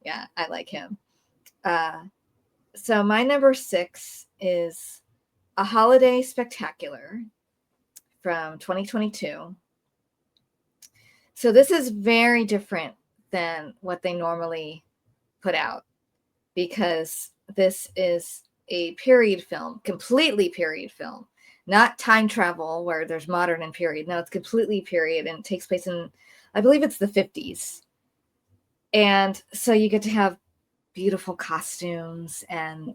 Yeah, I like him. So my number 6 is A Holiday Spectacular from 2022. So this is very different than what they normally put out, because this is a period film, completely period film, not time travel where there's modern and period. No, it's completely period, and it takes place in, I believe it's the 50s. And so you get to have beautiful costumes and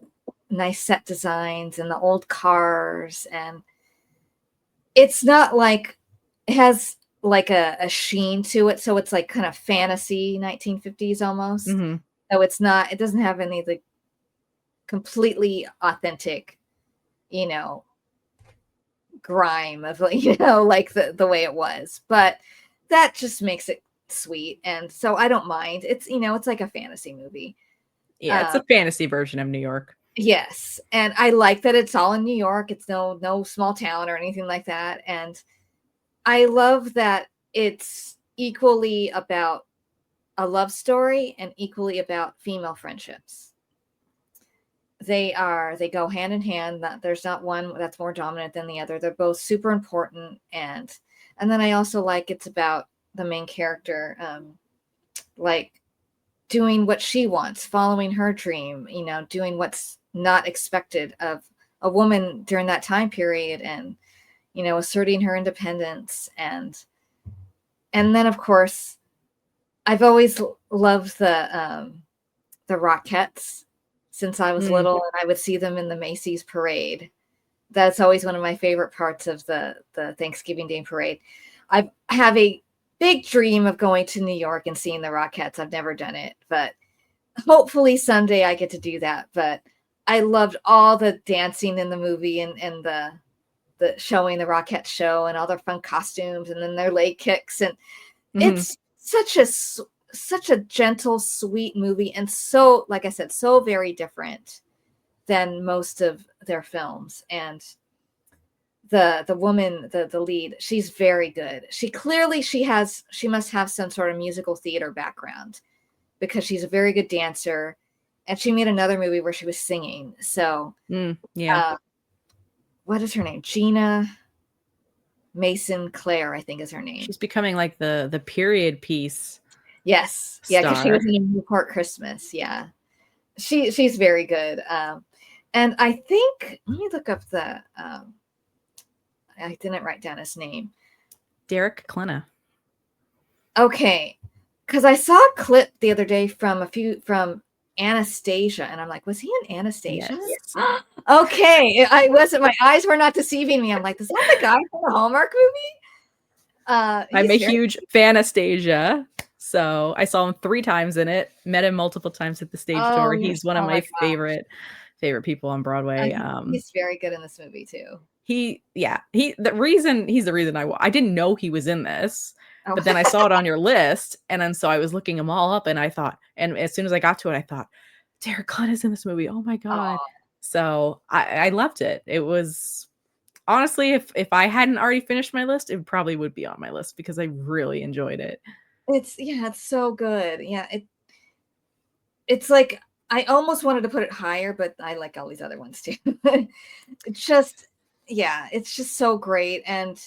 nice set designs and the old cars. And it's not like, it has like a sheen to it. So it's like kind of fantasy 1950s almost. Mm-hmm. So it doesn't have any of the completely authentic, grime of, like the way it was, but that just makes it sweet. And so I don't mind. It's, it's like a fantasy movie. Yeah, it's a fantasy version of New York. Yes. And I like that it's all in New York. It's no small town or anything like that. And I love that it's equally about a love story and equally about female friendships. They go hand in hand. There's not one that's more dominant than the other. They're both super important. And then I also like it's about the main character, like doing what she wants, following her dream, doing what's not expected of a woman during that time period, and, asserting her independence. And then, of course, I've always loved the Rockettes. since I was little, and I would see them in the Macy's parade. That's always one of my favorite parts of the Thanksgiving Day parade. I have a big dream of going to New York and seeing the Rockettes. I've never done it, but hopefully someday I get to do that. But I loved all the dancing in the movie and the showing the Rockettes show and all their fun costumes and then their leg kicks. And it's such a gentle, sweet movie. And so, like I said, so very different than most of their films. And the woman, the lead, she's very good. She must have some sort of musical theater background because she's a very good dancer. And she made another movie where she was singing. So, what is her name? Gina Mason Claire, I think is her name. She's becoming like the period piece. Yes. Yeah, because she was in Hallmark Christmas. Yeah. She's very good. And I think, let me look up I didn't write down his name. Derek Klena. Okay. Because I saw a clip the other day from Anastasia, and I'm like, was he in Anastasia? Yes. Okay. I wasn't, my eyes were not deceiving me. I'm like, is that the guy from the Hallmark movie? I'm a huge Fanastasia. So I saw him 3 times in it, met him multiple times at the stage door. He's one of my favorite people on Broadway. He's very good in this movie too. He's the reason I didn't know he was in this, but then I saw it on your list. And then, so I was looking them all up and I thought, and as soon as I got to it, I thought, Derek Klena is in this movie. Oh my God. So I loved it. It was honestly, if I hadn't already finished my list, it probably would be on my list because I really enjoyed it. It's so good. Yeah. It's like, I almost wanted to put it higher, but I like all these other ones too. It's just so great. And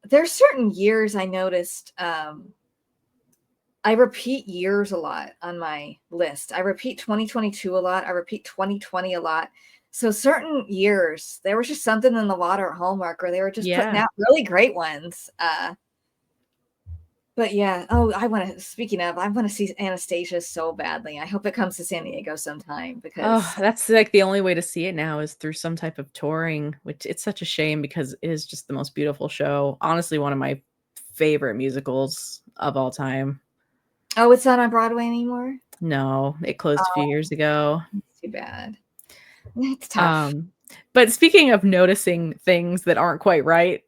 there's certain years I noticed, I repeat years a lot on my list. I repeat 2022 a lot. I repeat 2020 a lot. So certain years, there was just something in the water at Hallmark where they were just putting out really great ones. But yeah, I want to see Anastasia so badly. I hope it comes to San Diego sometime because that's like the only way to see it now is through some type of touring, which it's such a shame because it is just the most beautiful show. Honestly, one of my favorite musicals of all time. Oh, it's not on Broadway anymore? No, it closed a few years ago. That's too bad. It's tough. But speaking of noticing things that aren't quite right,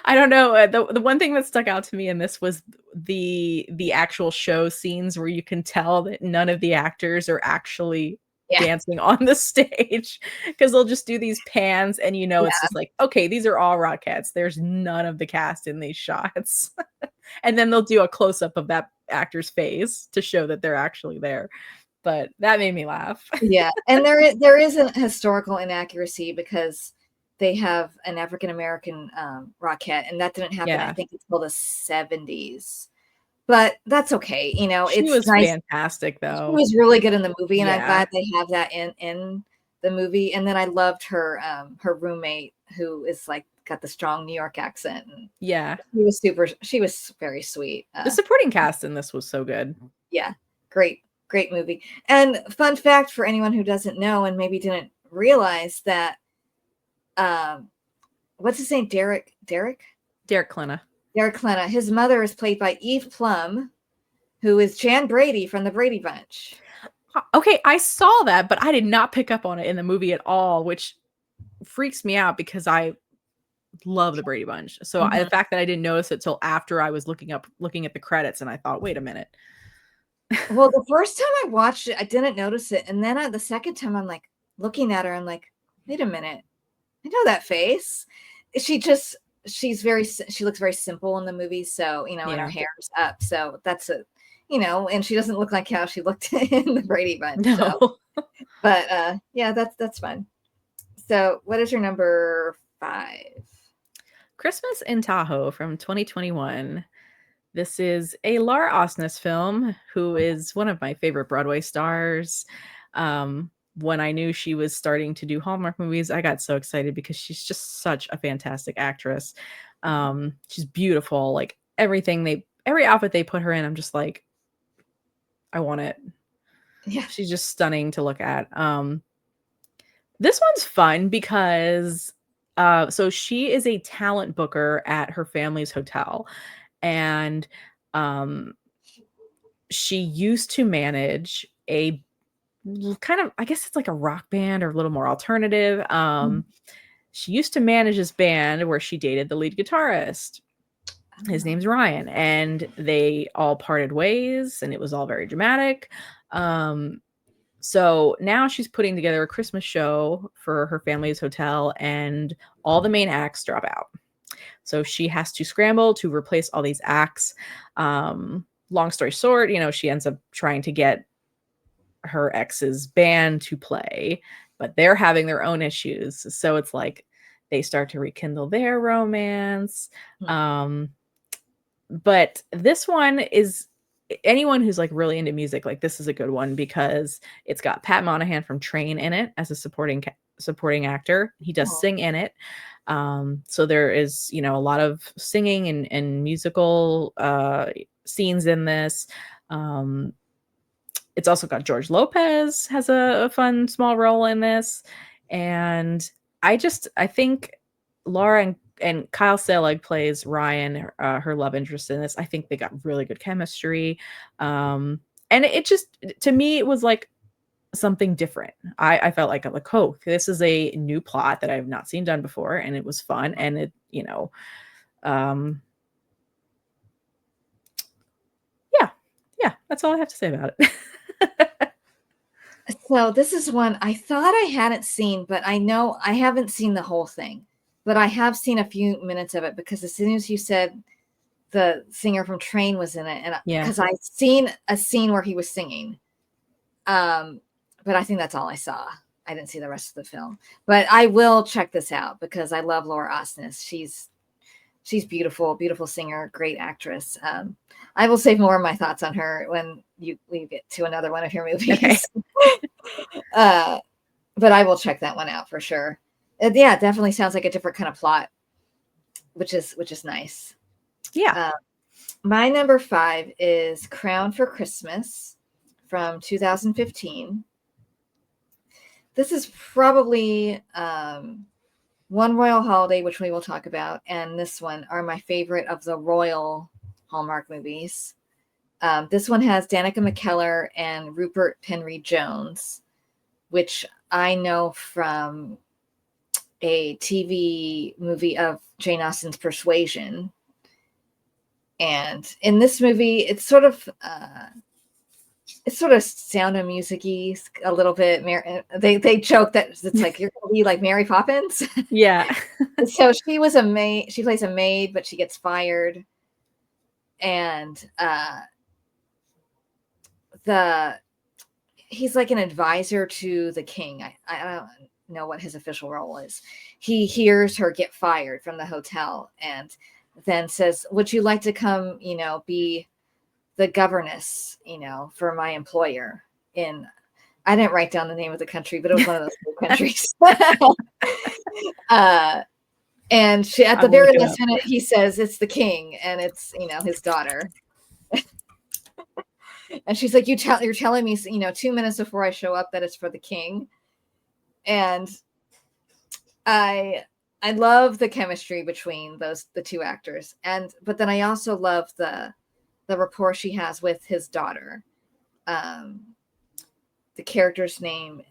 I don't know. The one thing that stuck out to me in this was the actual show scenes where you can tell that none of the actors are actually dancing on the stage because they'll just do these pans and it's just like, okay, these are all Rockettes. There's none of the cast in these shots. And then they'll do a close-up of that actor's face to show that they're actually there. But that made me laugh. Yeah. And there is a historical inaccuracy because they have an African-American Rockette, and that didn't happen, I think, until the 70s. But that's okay. She was nice. Fantastic, though. She was really good in the movie, and I'm glad they have that in the movie. And then I loved her roommate, who is like got the strong New York accent. And she was very sweet. The supporting cast in this was so good. Yeah, great movie. And fun fact for anyone who doesn't know and maybe didn't realize that. What's his name? Derek Klena. Derek Klena. His mother is played by Eve Plum, who is Jan Brady from the Brady Bunch. Okay, I saw that, but I did not pick up on it in the movie at all, which freaks me out because I love the Brady Bunch. So the fact that I didn't notice it till after I was looking at the credits, and I thought, wait a minute. Well, the first time I watched it, I didn't notice it, and then the second time, I'm like looking at her, I'm like, wait a minute. I know that face. She looks very simple in the movie. So, and her hair's up. So that's and she doesn't look like how she looked in the Brady Bunch. No. So. But that's fun. So what is your number 5? Christmas in Tahoe from 2021. This is a Lauraosnes film, who is one of my favorite Broadway stars. When I knew she was starting to do Hallmark movies, I got so excited because she's just such a fantastic actress. She's beautiful. Like every outfit they put her in, I'm just like, I want it. Yeah. She's just stunning to look at. This one's fun because so she is a talent booker at her family's hotel, and she used to manage a kind of, I guess it's like a rock band or a little more alternative. She used to manage this band where she dated the lead guitarist. His name's Ryan, and they all parted ways, and it was all very dramatic. So now she's putting together a Christmas show for her family's hotel, and all the main acts drop out. So she has to scramble to replace all these acts. Long story short, she ends up trying to get her ex's band to play, but they're having their own issues. So it's like they start to rekindle their romance. But this one is, anyone who's like really into music, like this is a good one because it's got Pat Monahan from Train in it as a supporting actor. He does sing in it. So there is, a lot of singing and musical scenes in this. It's also got George Lopez has a fun small role in this. And I think Laura and Kyle Selig plays Ryan, her love interest in this. I think they got really good chemistry. And it just, to me, it was like something different. I felt like, oh, this is a new plot that I've not seen done before. And it was fun. And it, yeah, that's all I have to say about it. So this is one I thought I hadn't seen, but I know I haven't seen the whole thing, but I have seen a few minutes of it because as soon as you said the singer from Train was in it, and because I'd seen a scene where he was singing, but I think that's all I saw. I didn't see the rest of the film, but I will check this out because I love Lauraosnes. She's beautiful, beautiful singer, great actress. I will save more of my thoughts on her when we get to another one of your movies. Okay. But I will check that one out for sure. Yeah, it definitely sounds like a different kind of plot, which is nice. Yeah. My number 5 is Crown for Christmas from 2015. This is probably One Royal Holiday, which we will talk about, and this one are my favorite of the royal Hallmark movies. This one has danicamckeller and Rupert Penry Jones, which I know from a TV movie of Jane Austen's Persuasion. And in this movie, it's sort of Sound of Music-y a little bit. They joke that it's like you're gonna be like Mary Poppins. Yeah. So she was a maid. She plays a maid, but she gets fired, and he's like an advisor to the king. I don't know what his official role is. He hears her get fired from the hotel, and then says, "Would you like to come? Be the governess, for my employer in," I didn't write down the name of the country, but it was one of those countries. And she, at the very last minute, he says it's the king, and it's, his daughter. And she's like, you're telling me, 2 minutes before I show up that it's for the king. And I love the chemistry between the two actors. But then I also love the rapport she has with his daughter. The character's name,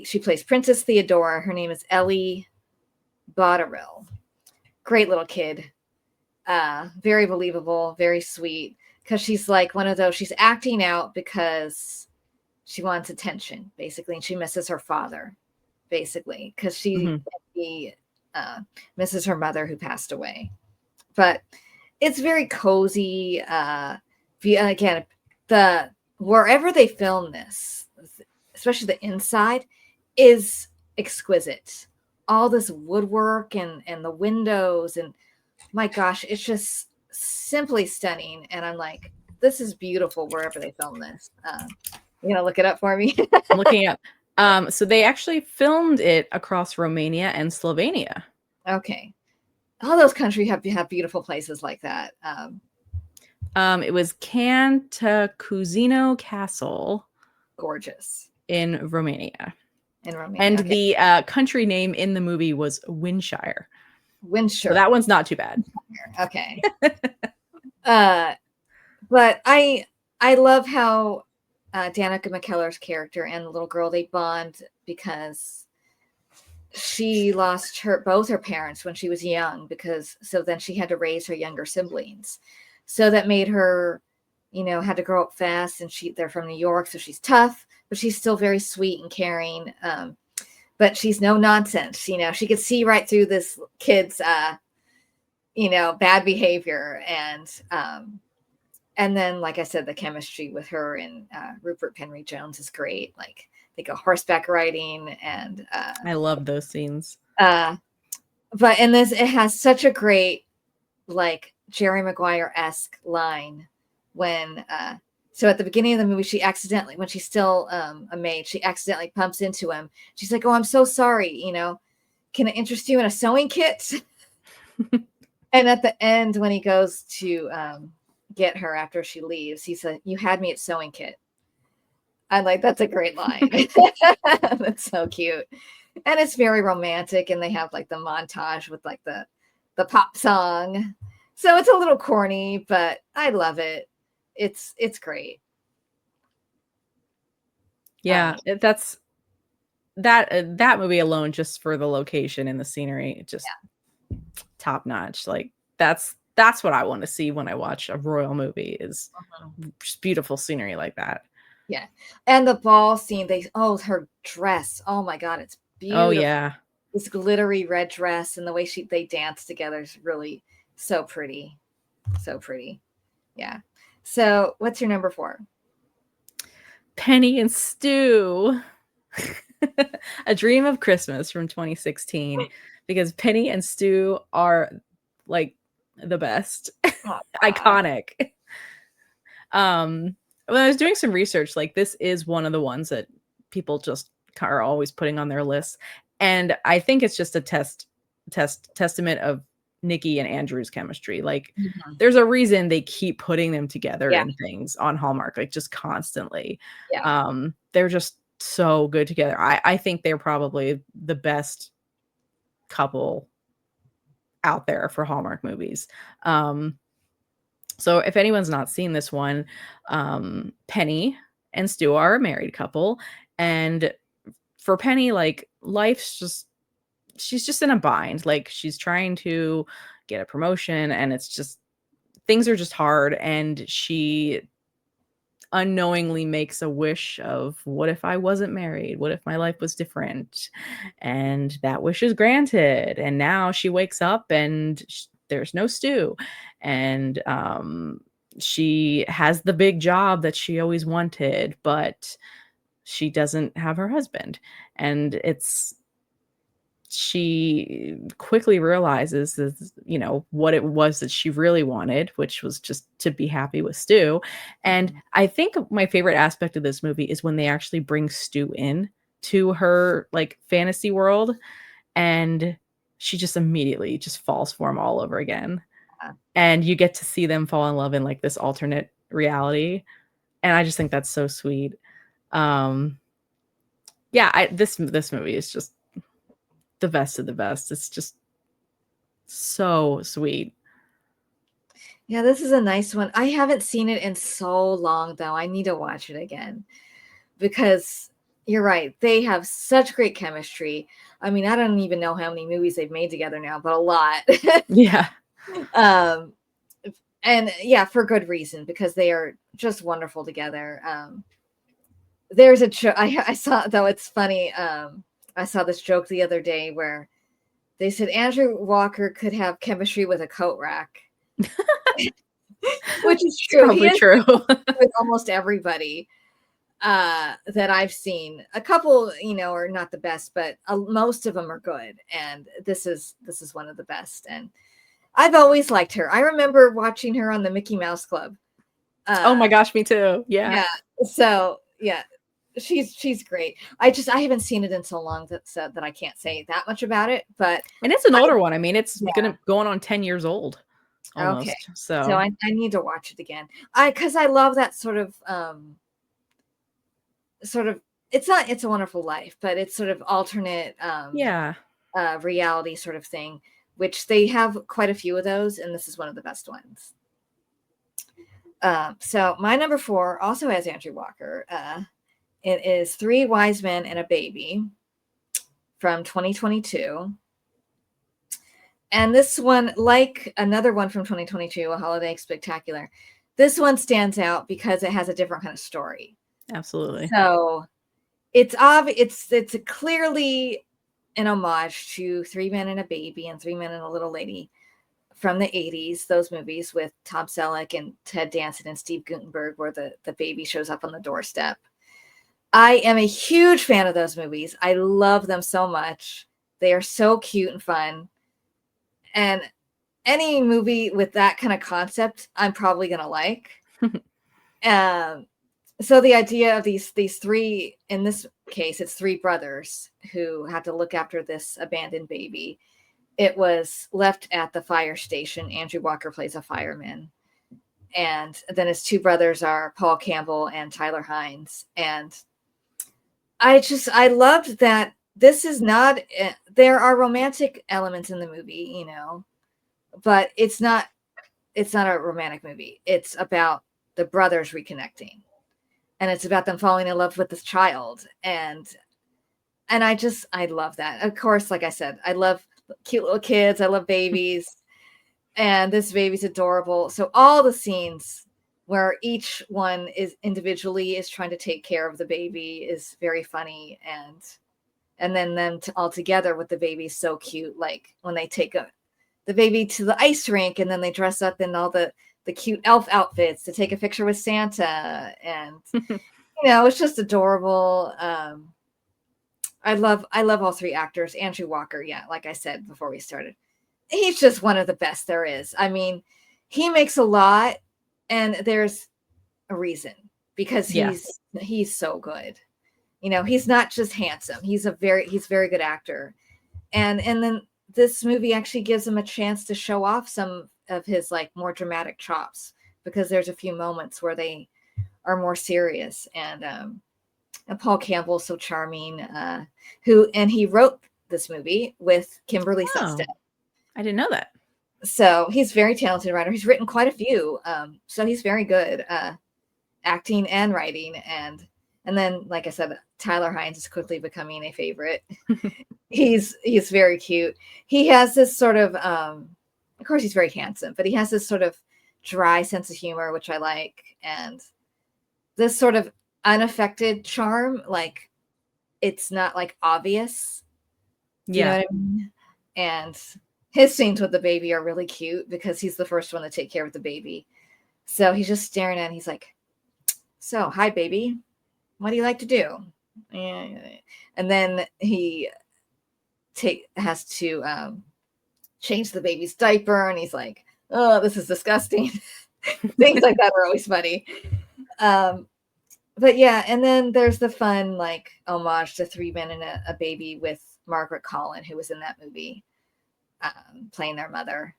she plays Princess Theodora. Her name is Ellie Botterill. Great little kid. Very believable, very sweet. Because she's like one of those, she's acting out because she wants attention, basically. And she misses her father, basically. Because she misses her mother who passed away. But it's very cozy. Again, wherever they film this, especially the inside, is exquisite. All this woodwork and the windows, and my gosh, it's just simply stunning. And I'm like, this is beautiful wherever they film this. You gonna look it up for me? I'm looking up. So they actually filmed it across Romania and Slovenia. Okay. All those countries have beautiful places like that. It was Cantacuzino Castle. gorgeous. In Romania. In Romania. And okay. the country name in the movie was Winshire. Winshire. So that one's not too bad. Okay. But I love how danicamckeller's character and the little girl, they bond because she lost both her parents when she was young, so then she had to raise her younger siblings. So that made her, had to grow up fast, and they're from New York, so she's tough, but she's still very sweet and caring. But she's no nonsense. She could see right through this kid's, bad behavior. And then, like I said, the chemistry with her and Rupert Penry Jones is great. Like, they go horseback riding, and I love those scenes. But in this, it has such a great, like, Jerry Maguire-esque line when so at the beginning of the movie, she accidentally, when she's still a maid, she accidentally bumps into him. She's like, "Oh, I'm so sorry, can I interest you in a sewing kit?" And at the end, when he goes to get her after she leaves, he said, "You had me at sewing kit." I'm like, that's a great line. That's so cute. And it's very romantic, and they have like the montage with like the pop song. So it's a little corny, but I love it. It's great. Yeah, that's that movie alone, just for the location and the scenery, just top notch. Like, that's what I want to see when I watch a royal movie, is just beautiful scenery like that. Yeah. And the ball scene, her dress. Oh my God, it's beautiful. Oh yeah. This glittery red dress, and the way they dance together is really so pretty. So pretty. Yeah. So what's your number 4? Penny and Stu. A Dream of Christmas from 2016, because Penny and Stu are like the best. Iconic. When I was doing some research, like, this is one of the ones that people just are always putting on their lists, and I think it's just a testament of Nikki and Andrew's chemistry. Like, there's a reason they keep putting them together in things on Hallmark, like, just constantly. They're just so good together. I think they're probably the best couple out there for Hallmark movies. So if anyone's not seen this one, Penny and Stu are a married couple, and for Penny, like, she's just in a bind. Like, she's trying to get a promotion, and it's just, things are just hard, and she unknowingly makes a wish of, what if I wasn't married? What if my life was different? And that wish is granted, and now she wakes up and there's no Stu, and she has the big job that she always wanted, but she doesn't have her husband. And she quickly realizes that, what it was that she really wanted, which was just to be happy with Stu. And I think my favorite aspect of this movie is when they actually bring Stu in to her, like, fantasy world, and she just immediately just falls for him all over again. And you get to see them fall in love in, like, this alternate reality. And I just think that's so sweet. This movie is just the best of the best. It's just so sweet. Yeah, this is a nice one. I haven't seen it in so long, though. I need to watch it again, because you're right. They have such great chemistry. I mean, I don't even know how many movies they've made together now, but a lot. Yeah. And yeah, for good reason, because they are just wonderful together. There's a joke I saw, though. It's funny. I saw this joke the other day where they said Andrew Walker could have chemistry with a coat rack, which is true. Probably true. With almost everybody that I've seen. A couple, are not the best, but most of them are good. And this is one of the best. And I've always liked her. I remember watching her on the Mickey Mouse Club. Oh my gosh, me too. Yeah. So yeah. She's great. I haven't seen it in so long that I can't say that much about it, but it's an older one. I mean, it's going on 10 years old almost. Okay. So I need to watch it again. Because I love that sort of sort of, it's not It's a Wonderful Life, but it's sort of alternate reality sort of thing, which they have quite a few of those, and this is one of the best ones. So my number 4 also has Andrew Walker. It is 3 Wise Men and a Baby from 2022. And this one, like another one from 2022, A Holiday Spectacular, this one stands out because it has a different kind of story. Absolutely. So it's clearly an homage to 3 Men and a Baby and 3 Men and a Little Lady from the 80s, those movies with Tom Selleck and Ted Danson and Steve Guttenberg, where the baby shows up on the doorstep. I am a huge fan of those movies. I love them so much. They are so cute and fun. And any movie with that kind of concept, I'm probably going to like. So the idea of these 3, in this case, it's 3 brothers who have to look after this abandoned baby. It was left at the fire station. Andrew Walker plays a fireman. And then his 2 brothers are Paul Campbell and Tylerhynes. And I loved that this is not, there are romantic elements in the movie, you know, but it's not a romantic movie. It's about the brothers reconnecting, and it's about them falling in love with this child. And I love that. Of course, like I said, I love cute little kids. I love babies, and this baby's adorable. So all the scenes where each one is individually is trying to take care of the baby is very funny. And then them all together with the baby is so cute. Like when they take the baby to the ice rink, and then they dress up in all the cute elf outfits to take a picture with Santa. And, it's just adorable. I love all 3 actors. Andrew Walker, yeah, like I said before we started, he's just one of the best there is. I mean, he makes a lot, and there's a reason, because he's so good. He's not just handsome. He's very good actor. And then this movie actually gives him a chance to show off some of his like more dramatic chops, because there's a few moments where they are more serious. And Paul Campbell is so charming, he wrote this movie with Kimberly Sundstedt. I didn't know that. So he's a very talented writer. He's written quite a few. So he's very good acting and writing. And then, like I said, Tylerhynes is quickly becoming a favorite. He's very cute. He has this sort of course, he's very handsome, but he has this sort of dry sense of humor, which I like. And this sort of unaffected charm, like it's not like obvious. You know what I mean? And his scenes with the baby are really cute, because he's the first one to take care of the baby. So he's just staring at it, and he's like, "So, hi, baby. What do you like to do?" And then he has to change the baby's diaper, and he's like, "Oh, this is disgusting." Things like that are always funny. But yeah, and then there's the fun like homage to 3 Men and a Baby with Margaret Collin, who was in that movie, playing their mother.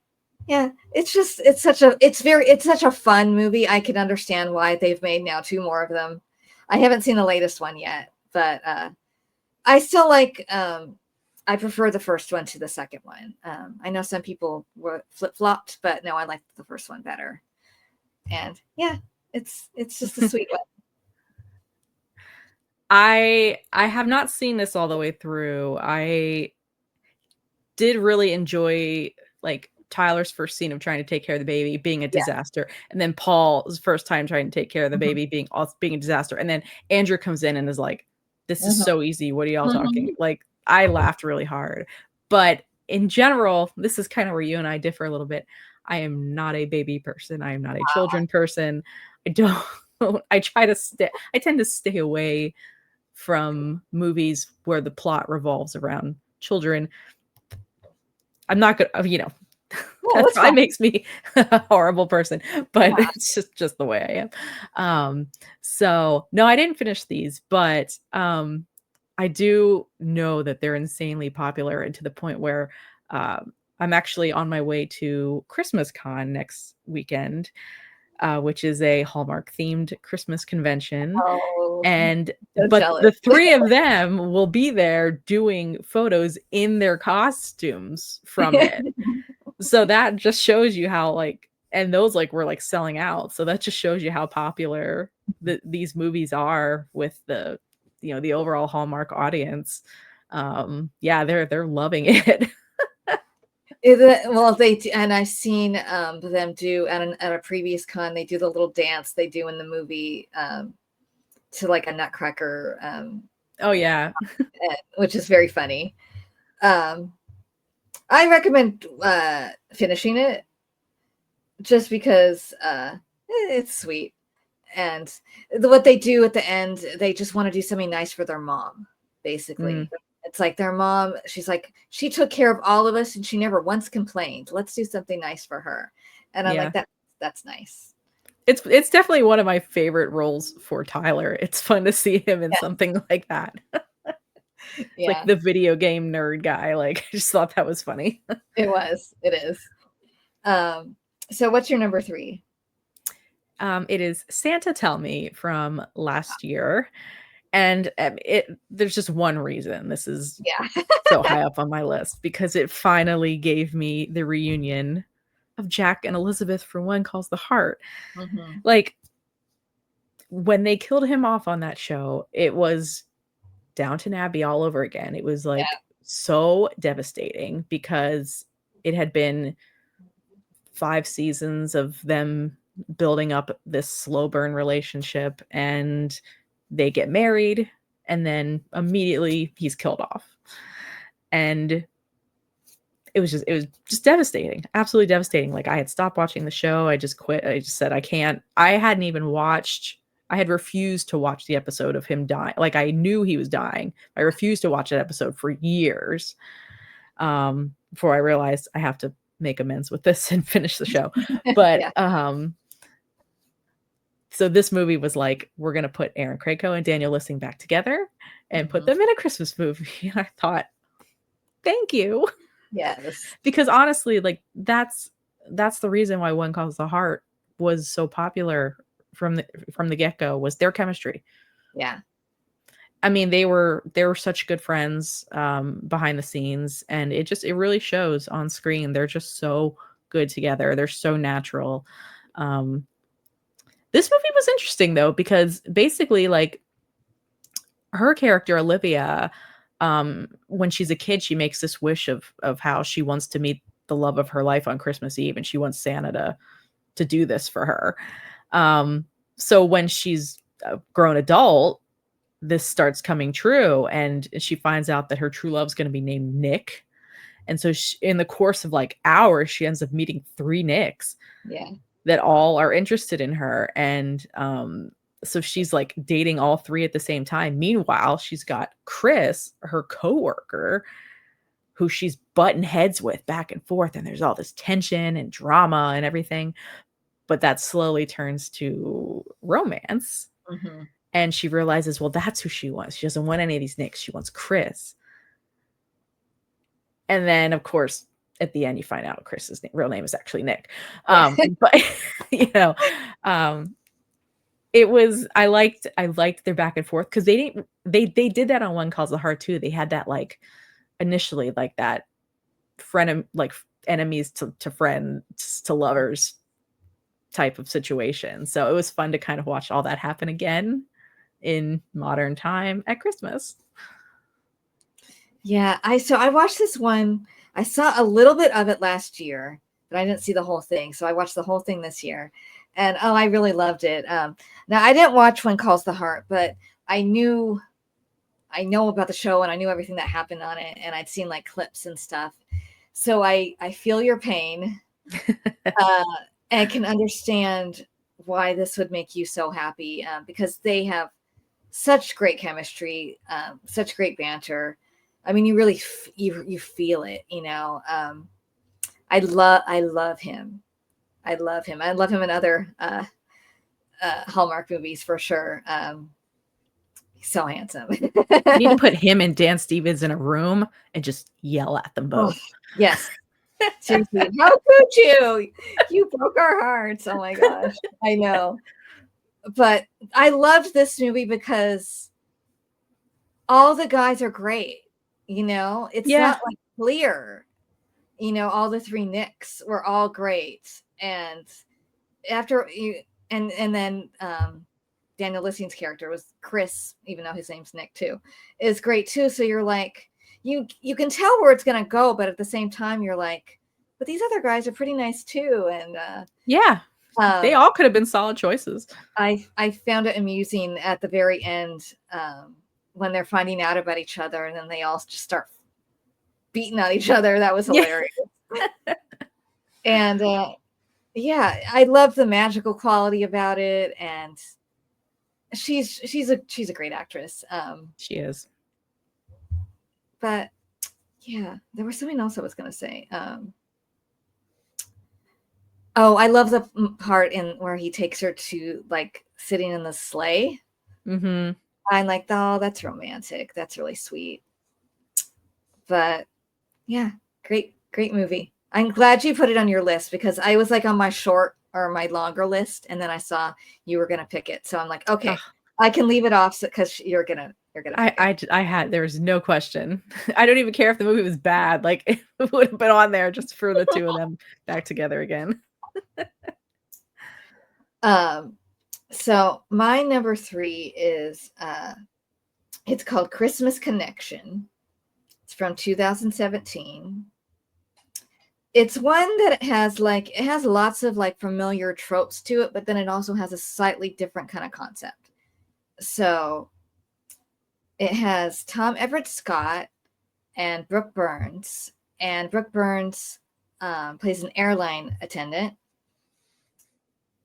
Yeah, it's such a fun movie. I can understand why they've made now 2 more of them. I haven't seen the latest one yet, but I still like, I prefer the first one to the second one. I know some people were flip-flopped, but no, I like the first one better. And yeah, it's just a sweet one. I have not seen this all the way through. I did really enjoy like Tyler's first scene of trying to take care of the baby being a disaster, and then Paul's first time trying to take care of the baby being a disaster, and then Andrew comes in and is like, "This is so easy. What are y'all talking?" Like, I laughed really hard. But in general, this is kind of where you and I differ a little bit. I am not a baby person. I am not a children person. I tend to stay away from movies where the plot revolves around children. I'm not good, that probably makes me a horrible person, but it's just the way I am. So no, I didn't finish these, but I do know that they're insanely popular, and to the point where I'm actually on my way to Christmas Con next weekend, which is a Hallmark themed Christmas convention. And So but jealous. the three of them will be there doing photos in their costumes from it. So that just shows you how like, and those like were like selling out. So that just shows you how popular these movies are with the, you know, the overall Hallmark audience. Yeah, they're loving it. Well, and I've seen them do at a previous con. They do the little dance they do in the movie to like a Nutcracker. Oh yeah, which is very funny. I recommend finishing it just because it's sweet, and what they do at the end, they just want to do something nice for their mom, basically. It's like their mom, she's like, she took care of all of us and she never once complained. Let's do something nice for her. And I'm like, that's nice. It's definitely one of my favorite roles for Tyler. It's fun to see him in something like that. Like the video game nerd guy. Like, I just thought that was funny. It is. So what's your number 3? It is Santa Tell Me from last year. And there's just one reason this is so high up on my list, because it finally gave me the reunion of Jack and Elizabeth from One Calls the Heart. Like, when they killed him off on that show, it was Downton Abbey all over again. It was like so devastating, because it had been 5 seasons of them building up this slow burn relationship, and they get married, and then immediately he's killed off. And it was just devastating, absolutely devastating. Like, I had stopped watching the show. I just quit. I just said, I can't. I had refused to watch the episode of him dying. Like, I knew he was dying. I refused to watch that episode for years, before I realized I have to make amends with this and finish the show. But so this movie was like, we're going to put erinkrakow and daniellissing back together and put them in a Christmas movie. And I thought, thank you. Yes. Because honestly, like, that's the reason why One Calls the Heart was so popular from the get-go, was their chemistry. Yeah. I mean, they were such good friends behind the scenes, and it really shows on screen. They're just so good together. They're so natural. This movie was interesting though, because basically, like, her character Olivia, when she's a kid, she makes this wish of how she wants to meet the love of her life on Christmas Eve, and she wants Santa to do this for her. So when she's a grown adult, this starts coming true, and she finds out that her true love is going to be named Nick. And so in the course of like hours, she ends up meeting 3 Nicks. Yeah. That all are interested in her. And so she's like dating all 3 at the same time. Meanwhile, she's got Chris, her coworker, who she's butting heads with back and forth. And there's all this tension and drama and everything. But that slowly turns to romance. And she realizes, well, that's who she wants. She doesn't want any of these Nicks. She wants Chris. And then, of course, at the end, you find out Chris's real name is actually Nick. But you know, it was, I liked their back and forth, because they did that on One Calls the Heart too. They had that, like, initially, like, that like enemies to friends to lovers type of situation. So it was fun to kind of watch all that happen again in modern time at Christmas. Yeah, I watched this one. I saw a little bit of it last year, but I didn't see the whole thing. So I watched the whole thing this year, and I really loved it. Now, I didn't watch One Calls the Heart, but I know about the show, and I knew everything that happened on it, and I'd seen like clips and stuff. So I feel your pain, and can understand why this would make you so happy, because they have such great chemistry, such great banter. I mean, you really you feel it, you know. I love him. I love him in other Hallmark movies for sure. He's so handsome. You need to put him and Dan Stevens in a room and just yell at them both. Oh, yes. Seriously, how could you? You broke our hearts. Oh my gosh. I know. but I loved this movie because all the guys are great. It's Yeah. not like clear. All the three Nicks were all great, and after you and then Daniel Lissing's character was Chris, even though his name's Nick too, is great too. So you're like, you can tell where it's gonna go, but at the same time you're like, but these other guys are pretty nice too. And Yeah. They all could have been solid choices. I found it amusing at the very end, when they're finding out about each other and then they all just start beating on each other. That was hilarious. Yeah. And yeah, I love the magical quality about it, and she's a great actress. She is. But yeah, there was something else I was gonna say. Oh, I love the part in where he takes her to like sitting in the sleigh. Mm-hmm. I'm like, oh, that's romantic. That's really sweet. But yeah, great movie. I'm glad you put it on your list because I was like on my short or my longer list, and then I saw you were gonna pick it, so I'm like, okay, I can leave it off because you're gonna. There was no question. I don't even care if the movie was bad. Like it would have been on there just for the two of them back together again. So my number 3 is it's called Christmas Connection. It's from 2017. It's one that has lots of like familiar tropes to it, but then it also has a slightly different kind of concept. So it has Tom Everett Scott and Brooke Burns, and Brooke Burns plays an airline attendant,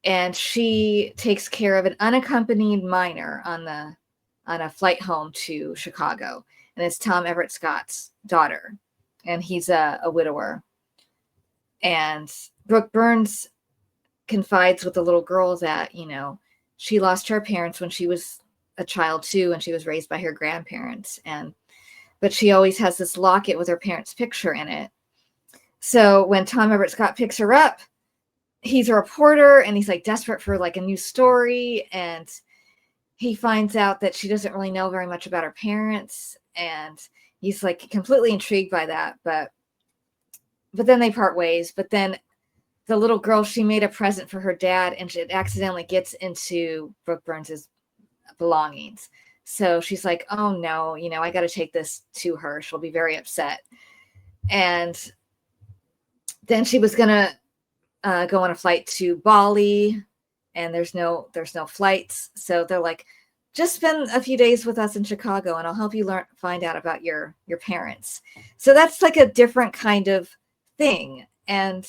and she takes care of an unaccompanied minor on a flight home to Chicago, and it's Tom Everett Scott's daughter, and he's a widower. And Brooke Burns confides with the little girl that, she lost her parents when she was a child too, and she was raised by her grandparents. But she always has this locket with her parents' picture in it. So when Tom Everett Scott picks her up, he's a reporter and he's like desperate for like a new story. And he finds out that she doesn't really know very much about her parents. And he's like completely intrigued by that. But then they part ways. But then the little girl, she made a present for her dad, and it accidentally gets into Brooke Burns's belongings. So she's like, oh no, I got to take this to her. She'll be very upset. And then she was going to go on a flight to Bali, and there's no flights. So they're like, just spend a few days with us in Chicago and I'll help you find out about your parents. So that's like a different kind of thing. And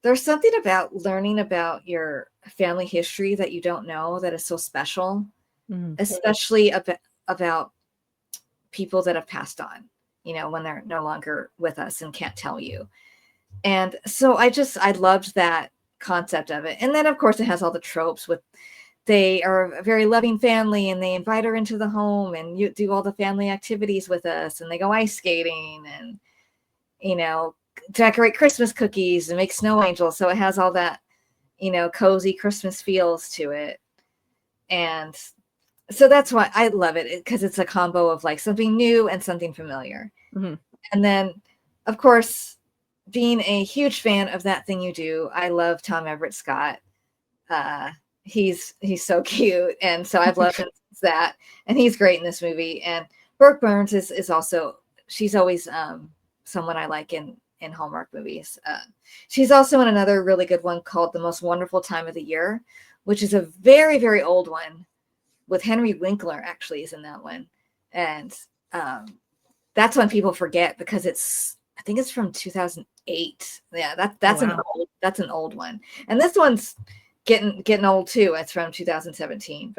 there's something about learning about your family history that you don't know that is so special, especially about people that have passed on, when they're no longer with us and can't tell you. And so I loved that concept of it. And then of course it has all the tropes with, they are a very loving family and they invite her into the home and you do all the family activities with us, and they go ice skating and, decorate Christmas cookies and make snow angels. So it has all that, cozy Christmas feels to it. And so that's why I love it, because it's a combo of like something new and something familiar. Mm-hmm. And then of course, being a huge fan of That Thing You Do, I love Tom Everett Scott. He's so cute, and so I've loved him since that, and he's great in this movie. And Brooke Burns is also, she's always someone I like in Hallmark movies. She's also in another really good one called The Most Wonderful Time of the Year, which is a very, very old one with Henry Winkler actually is in that one. And that's one people forget because I think it's from 2008. Yeah, that's an old one. And this one's getting old too. It's from 2017.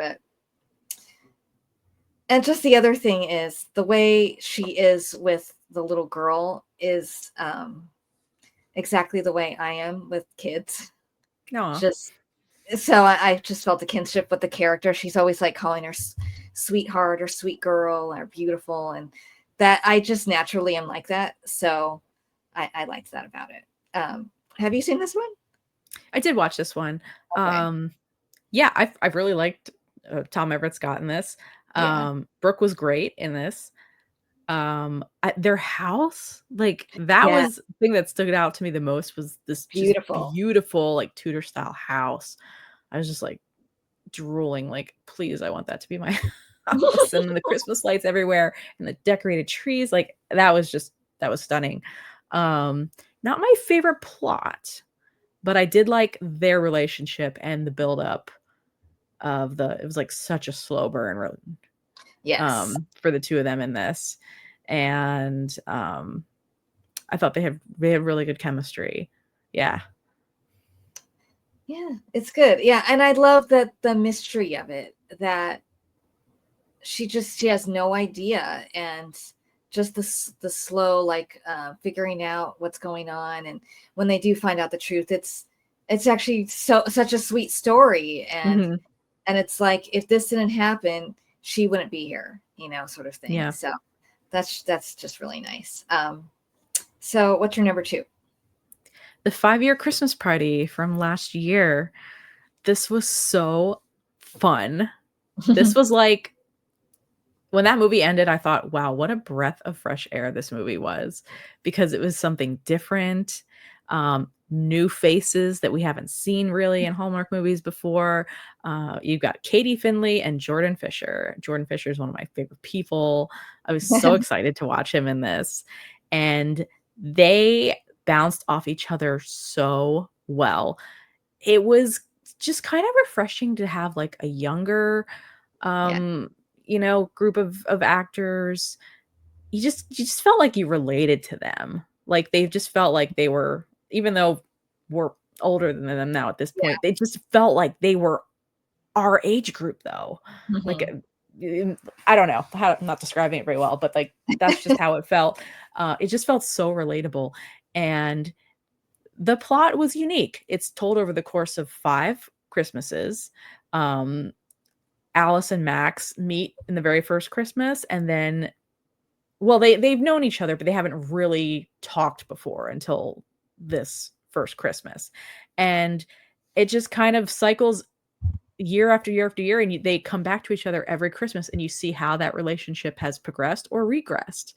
And just the other thing is the way she is with the little girl is exactly the way I am with kids. So I just felt the kinship with the character. She's always like calling her sweetheart or sweet girl or beautiful, and that I just naturally am like that. So I liked that about it. Have you seen this one? I did watch this one. Okay. Yeah, I've really liked Tom Everett Scott in this. Yeah. Brooke was great in this. Their house, like that Yeah. was the thing that stood out to me the most was this just Beautiful. beautiful like Tudor style house. I was just like drooling, like, please, I want that to be my house. And then the Christmas lights everywhere and the decorated trees, like that was stunning. Not my favorite plot, but I did like their relationship and the buildup of it was like such a slow burn Yes. for the two of them in this. And I thought they had really good chemistry. Yeah. Yeah, it's good. Yeah, and I love that the mystery of it, that she has no idea, and just the slow like figuring out what's going on, and when they do find out the truth, it's actually such a sweet story, and Mhm. it's like if this didn't happen, she wouldn't be here, sort of thing. Yeah. So that's just really nice. So what's your number 2? The 5-year Christmas party from last year. This was so fun. This was like when that movie ended, I thought, wow, what a breath of fresh air this movie was, because it was something different, new faces that we haven't seen really in Hallmark movies before. You've got Katie Finley and Jordan Fisher. Jordan Fisher is one of my favorite people. I was so excited to watch him in this. And they bounced off each other so well. It was just kind of refreshing to have like a younger Yeah. group of actors. You just felt like you related to them. Like they just felt like they were, even though we're older than them now at this point, they just felt like they were our age group though. Like I don't know how, I'm not describing it very well, but like that's just how it felt. It just felt so relatable. And the plot was unique. It's told over the course of 5 Christmases. Alice and Max meet in the very first Christmas, and then, well, they've known each other, but they haven't really talked before until this first Christmas. And it just kind of cycles year after year after year, and they come back to each other every Christmas, and you see how that relationship has progressed or regressed.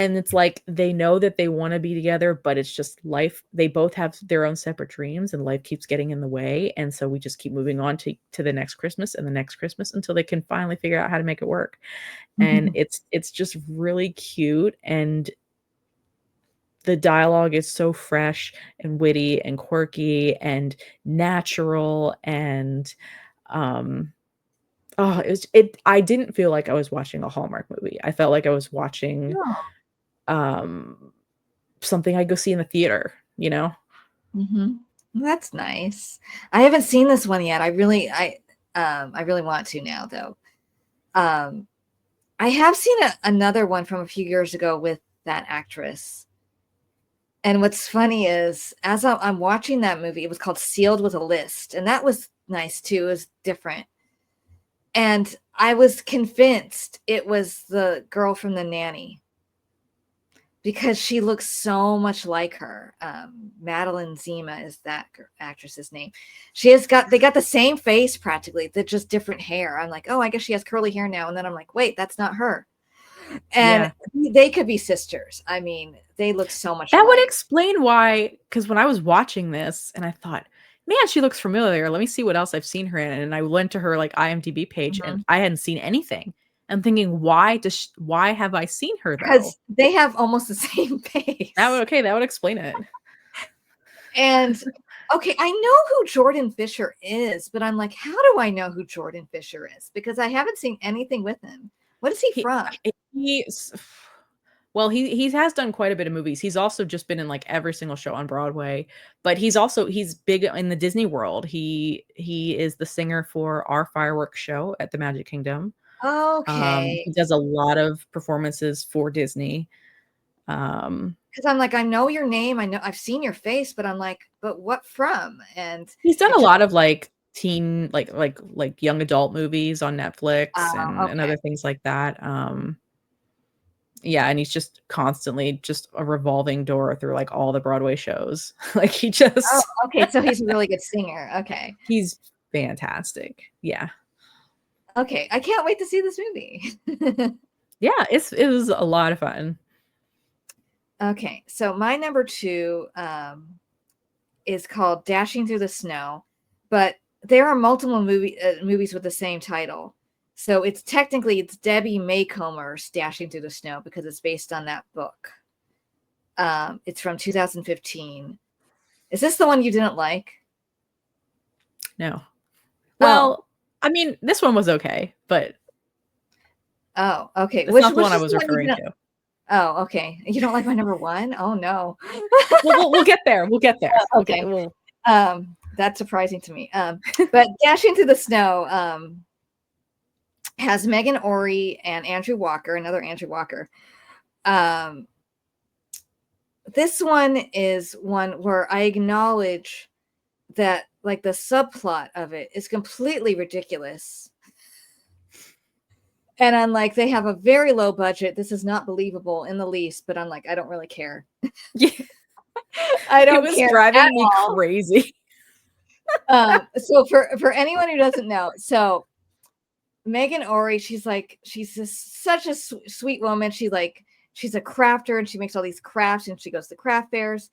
And it's like they know that they want to be together, but it's just life. They both have their own separate dreams, and life keeps getting in the way. And so we just keep moving on to the next Christmas and the next Christmas until they can finally figure out how to make it work. And it's just really cute, and the dialogue is so fresh and witty and quirky and natural. And I didn't feel like I was watching a Hallmark movie. I felt like I was watching something I go see in the theater, That's nice. I haven't seen this one yet. I really want to now though. I have seen another one from a few years ago with that actress. And what's funny is, as I'm watching that movie, it was called Sealed with a List, and that was nice too. It was different. And I was convinced it was the girl from The Nanny, because she looks so much like her. Madeline Zima is that actress's name. They got the same face practically, they're just different hair. I'm like, oh, I guess she has curly hair now. And then I'm like, wait, that's not her. And they could be sisters. I mean, they look so much that alike. would explain why, because when I was watching this and I thought, man, she looks familiar, let me see what else I've seen her in, and I went to her like IMDb page and I hadn't seen anything. I'm thinking, why have I seen her though? Because they have almost the same face. That would explain it. And okay, I know who Jordan Fisher is, but I'm like, how do I know who Jordan Fisher is? Because I haven't seen anything with him. What is he from? He has done quite a bit of movies. He's also just been in like every single show on Broadway, but he's big in the Disney world. He is the singer for Our Fireworks show at the Magic Kingdom. Okay. He does a lot of performances for Disney. Because I'm like, I know your name, I know I've seen your face, but I'm like, but what from? And he's done a lot of like teen, like young adult movies on Netflix and other things like that. Yeah, and he's just constantly just a revolving door through like all the Broadway shows. Like he just Oh, okay, so he's a really good singer. Okay. He's fantastic. Yeah. Okay, I can't wait to see this movie. Yeah, it was a lot of fun. Okay, so my number 2 is called Dashing Through the Snow, but there are multiple movies with the same title. So it's Debbie Maycomer's Dashing Through the Snow because it's based on that book. It's from 2015. Is this the one you didn't like? No. Well, I mean, this one was okay, but oh, okay. It's not the one I was referring to. Oh, okay. You don't like my number 1? Oh no. We'll get there. We'll get there. Okay. That's surprising to me. But Dashing Through the Snow has Megan Ory and Andrew Walker, another Andrew Walker. This one is one where I acknowledge that like the subplot of it is completely ridiculous. And I'm like, they have a very low budget. This is not believable in the least, but I'm like, I don't really care. Yeah. I don't care. It was driving me crazy. So for anyone who doesn't know, so Megan Ory, she's such a sweet woman. She's a crafter and she makes all these crafts and she goes to craft fairs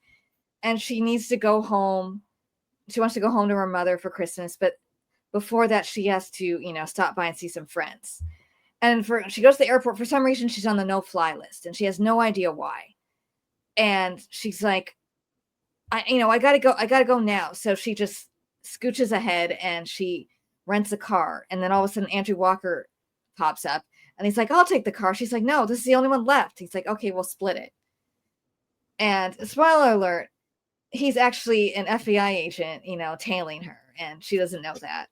and she needs to go home. She wants to go home to her mother for Christmas, but before that she has to, stop by and see some friends. And she goes to the airport. For some reason, she's on the no-fly list, and she has no idea why. And she's like, I gotta go now. So she just scooches ahead, and she rents a car. And then all of a sudden, Andrew Walker pops up, and he's like, "I'll take the car." She's like, "No, this is the only one left." He's like, "Okay, we'll split it." And spoiler alert, he's actually an FBI agent, tailing her, and she doesn't know that.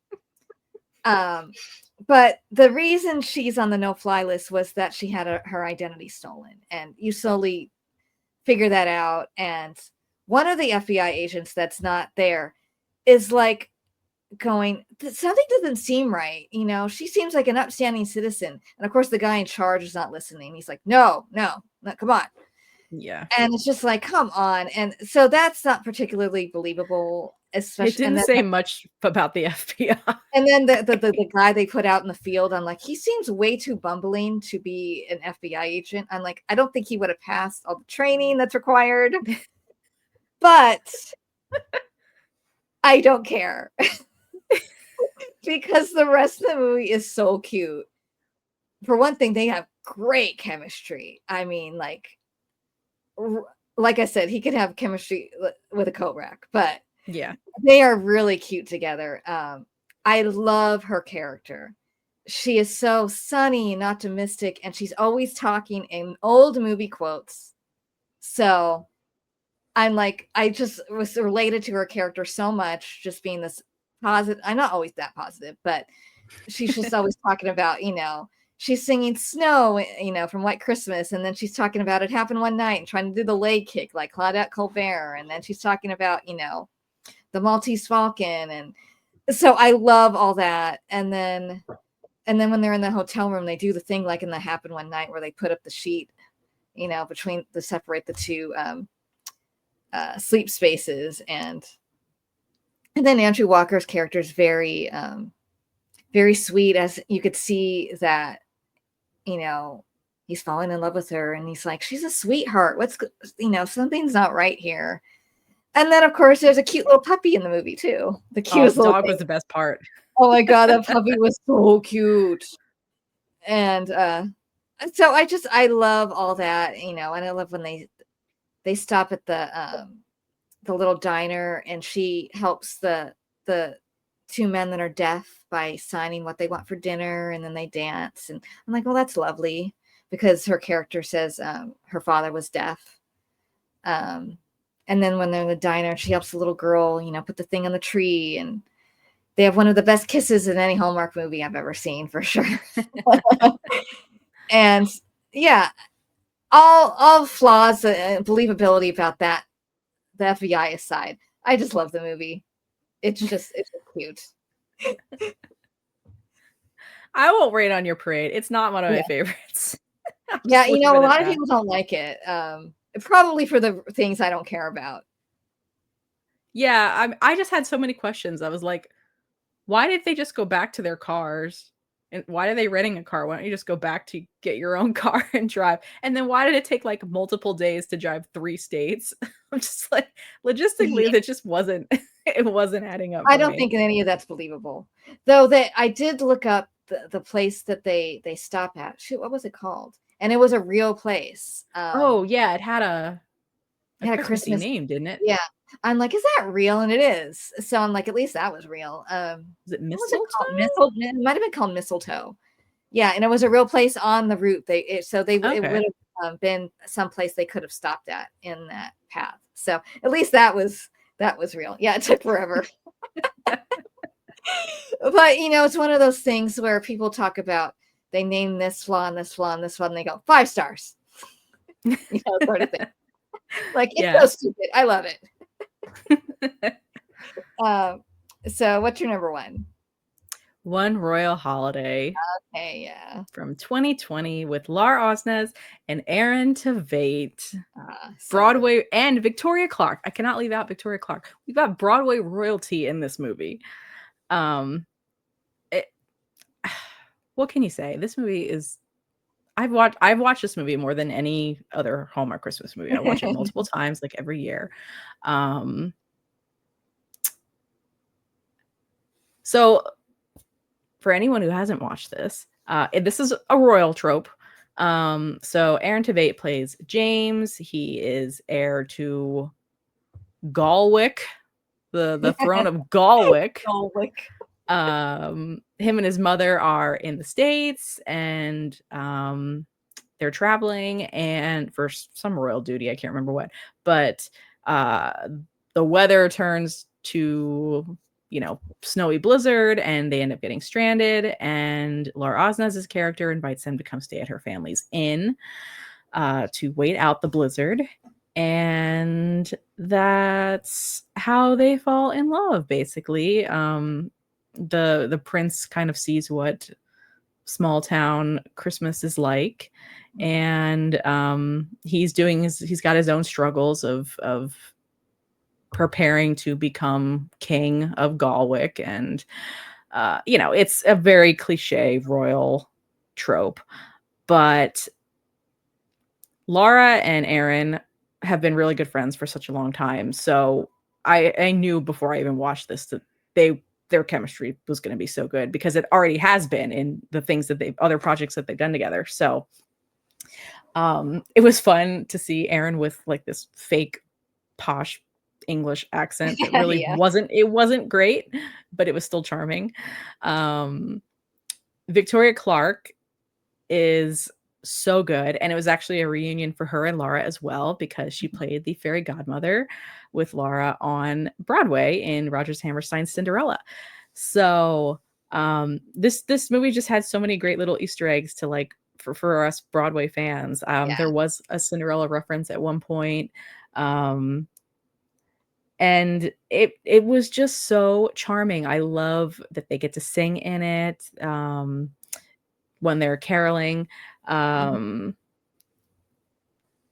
But the reason she's on the no-fly list was that she had her identity stolen. And you slowly figure that out. And one of the FBI agents that's not there is like going, something doesn't seem right. She seems like an upstanding citizen. And of course, the guy in charge is not listening. He's like, no, come on. Yeah. And it's just like, come on. And so that's not particularly believable. Especially, it didn't say much about the FBI. And then the guy they put out in the field, I'm like, he seems way too bumbling to be an FBI agent. I'm like, I don't think he would have passed all the training that's required. But I don't care. Because the rest of the movie is so cute. For one thing, they have great chemistry. I mean, like I said, he could have chemistry with a coat rack, but yeah, they are really cute together. I love her character. She is so sunny and optimistic, and she's always talking in old movie quotes. So I'm like, I just was related to her character so much, just being this positive. I'm not always that positive, but she's just always talking about, she's singing Snow, from White Christmas. And then she's talking about It Happened One Night and trying to do the leg kick like Claudette Colbert. And then she's talking about, the Maltese Falcon. And so I love all that. And then when they're in the hotel room, they do the thing like in the Happened One Night where they put up the sheet, between to separate the two sleep spaces. And then Andrew Walker's character is very, very sweet, as you could see that, he's falling in love with her and he's like, she's a sweetheart. Something's not right here. And then, of course, there's a cute little puppy in the movie, too. The cutest little dog was the best part. Oh, my God. That puppy was so cute. And so I love all that, and I love when they stop at the little diner and she helps the two men that are deaf by signing what they want for dinner. And then they dance. And I'm like, well, that's lovely because her character says her father was deaf. And then when they're in the diner, she helps the little girl, put the thing on the tree. And they have one of the best kisses in any Hallmark movie I've ever seen, for sure. And yeah, all flaws and believability about that, the FBI aside, I just love the movie. It's just cute. I won't rate on your parade. It's not one of my favorites. Yeah, you know, a lot of people don't like it. Probably for the things I don't care about. Yeah, I just had so many questions. I was like, why did they just go back to their cars? And why are they renting a car? Why don't you just go back to get your own car and drive? And then why did it take like multiple days to drive 3 states? I'm just like, logistically, that just wasn't, it wasn't adding up. I don't think any of that's believable. Though that I did look up the place that they stop at. Shoot, what was it called? And it was a real place. Oh yeah, it had a Christmas name, didn't it? Yeah. I'm like, is that real? And it is. So I'm like, at least that was real. Was it mistletoe? It might have been called mistletoe. Yeah, and it was a real place on the route. It would have been someplace they could have stopped at in that path. So at least that was real. Yeah, it took forever. But you know, it's one of those things where people talk about they name this flaw and this flaw and this flaw, and they go 5 stars. You know, sort of thing. Like, it's so stupid. I love it. So what's your number 1? One Royal Holiday. Okay, yeah. From 2020 with Lauraosnes and aarontveit. Broadway and Victoria Clark. I cannot leave out Victoria Clark. We've got Broadway royalty in this movie. What can you say? This movie is I've watched this movie more than any other Hallmark Christmas movie. I watch it multiple times, like every year. So for anyone who hasn't watched this, this is a royal trope. So aarontveit plays James. He is heir to Galwick, the throne of Galwick. Him and his mother are in the States, and they're traveling and for some royal duty, I can't remember what, but the weather turns to, you know, snowy blizzard, and they end up getting stranded, and lauraosnes' character invites them to come stay at her family's inn to wait out the blizzard. And that's how they fall in love, basically. The prince kind of sees what small town Christmas is like, and he's got his own struggles of preparing to become king of Galwick, and you know, it's a very cliche royal trope, but Laura and Aaron have been really good friends for such a long time, so I knew before I even watched this that their chemistry was going to be so good, because it already has been in the things that other projects that they've done together. So it was fun to see Aaron with like this fake posh English accent that really wasn't great, but it was still charming. Victoria Clark is so good, and it was actually a reunion for her and Laura as well, because she played the fairy godmother with Laura on Broadway in Rodgers Hammerstein's Cinderella. So this movie just had so many great little Easter eggs to, like, for us Broadway fans. There was a Cinderella reference at one point, and it was just so charming. I love that they get to sing in it when they're caroling.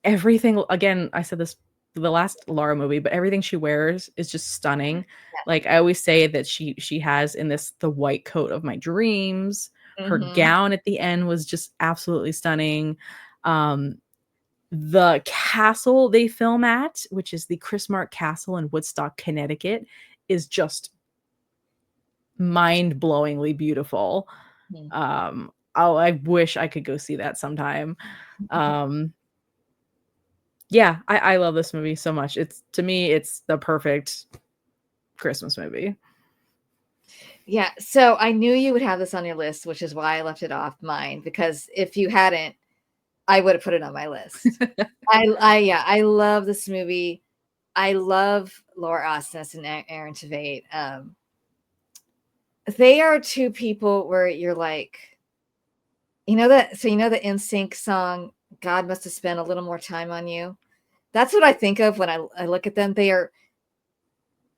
Everything, again, I said this the last Laura movie, but everything she wears is just stunning. Like I always say that she has in this the white coat of my dreams. Her gown at the end was just absolutely stunning. The castle they film at, which is the Christmas Castle in Woodstock, Connecticut, is just mind-blowingly beautiful. I wish I could go see that sometime. Yeah, I love this movie so much. To me, it's the perfect Christmas movie. Yeah, so I knew you would have this on your list, which is why I left it off mine, because if you hadn't, I would have put it on my list. I love this movie. I love Lauraosnes and aarontveit. They are two people where you're like, you know the NSYNC song, God Must Have Spent a Little More Time on You. That's what I think of when I look at them. They are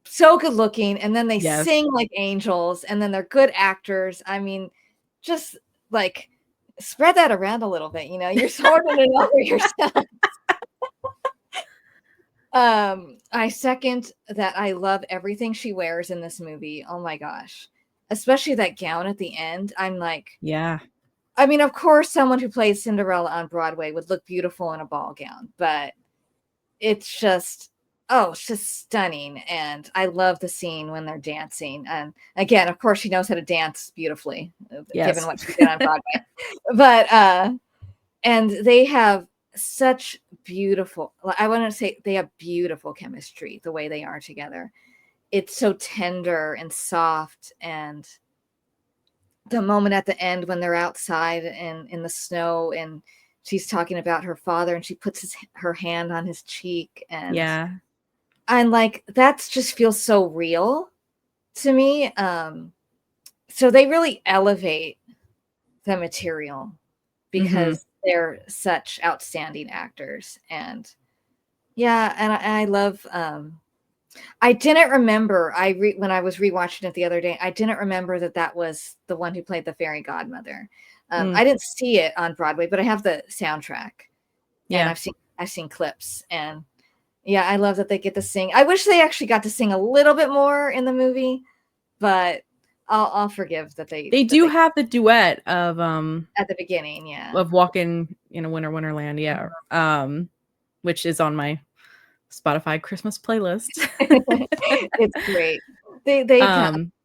so good looking, and then they sing like angels, and then they're good actors. I mean, just like Spread that around a little bit. You're hoarding it over yourself. I second that. I love everything she wears in this movie. Oh my gosh. Especially that gown at the end. I'm like, yeah. I mean, of course, someone who plays Cinderella on Broadway would look beautiful in a ball gown, but it's just stunning. And I love the scene when they're dancing. And again, of course, she knows how to dance beautifully, given what she did on Broadway. But, and they have such beautiful, I want to say they have beautiful chemistry, the way they are together. It's so tender and soft. And the moment at the end when they're outside and in the snow and she's talking about her father and she puts her hand on his cheek, and yeah, I'm like, that just feels so real to me. So they really elevate the material because they're such outstanding actors. And yeah, and I love I didn't remember. When I was rewatching it the other day, I didn't remember that was the one who played the fairy godmother. I didn't see it on Broadway, but I have the soundtrack, and I've seen clips, and yeah, I love that they get to sing. I wish they actually got to sing a little bit more in the movie, but I'll forgive that they do have the duet of at the beginning, of Walking in a Winter Wonderland, which is on my Spotify Christmas playlist. It's great. They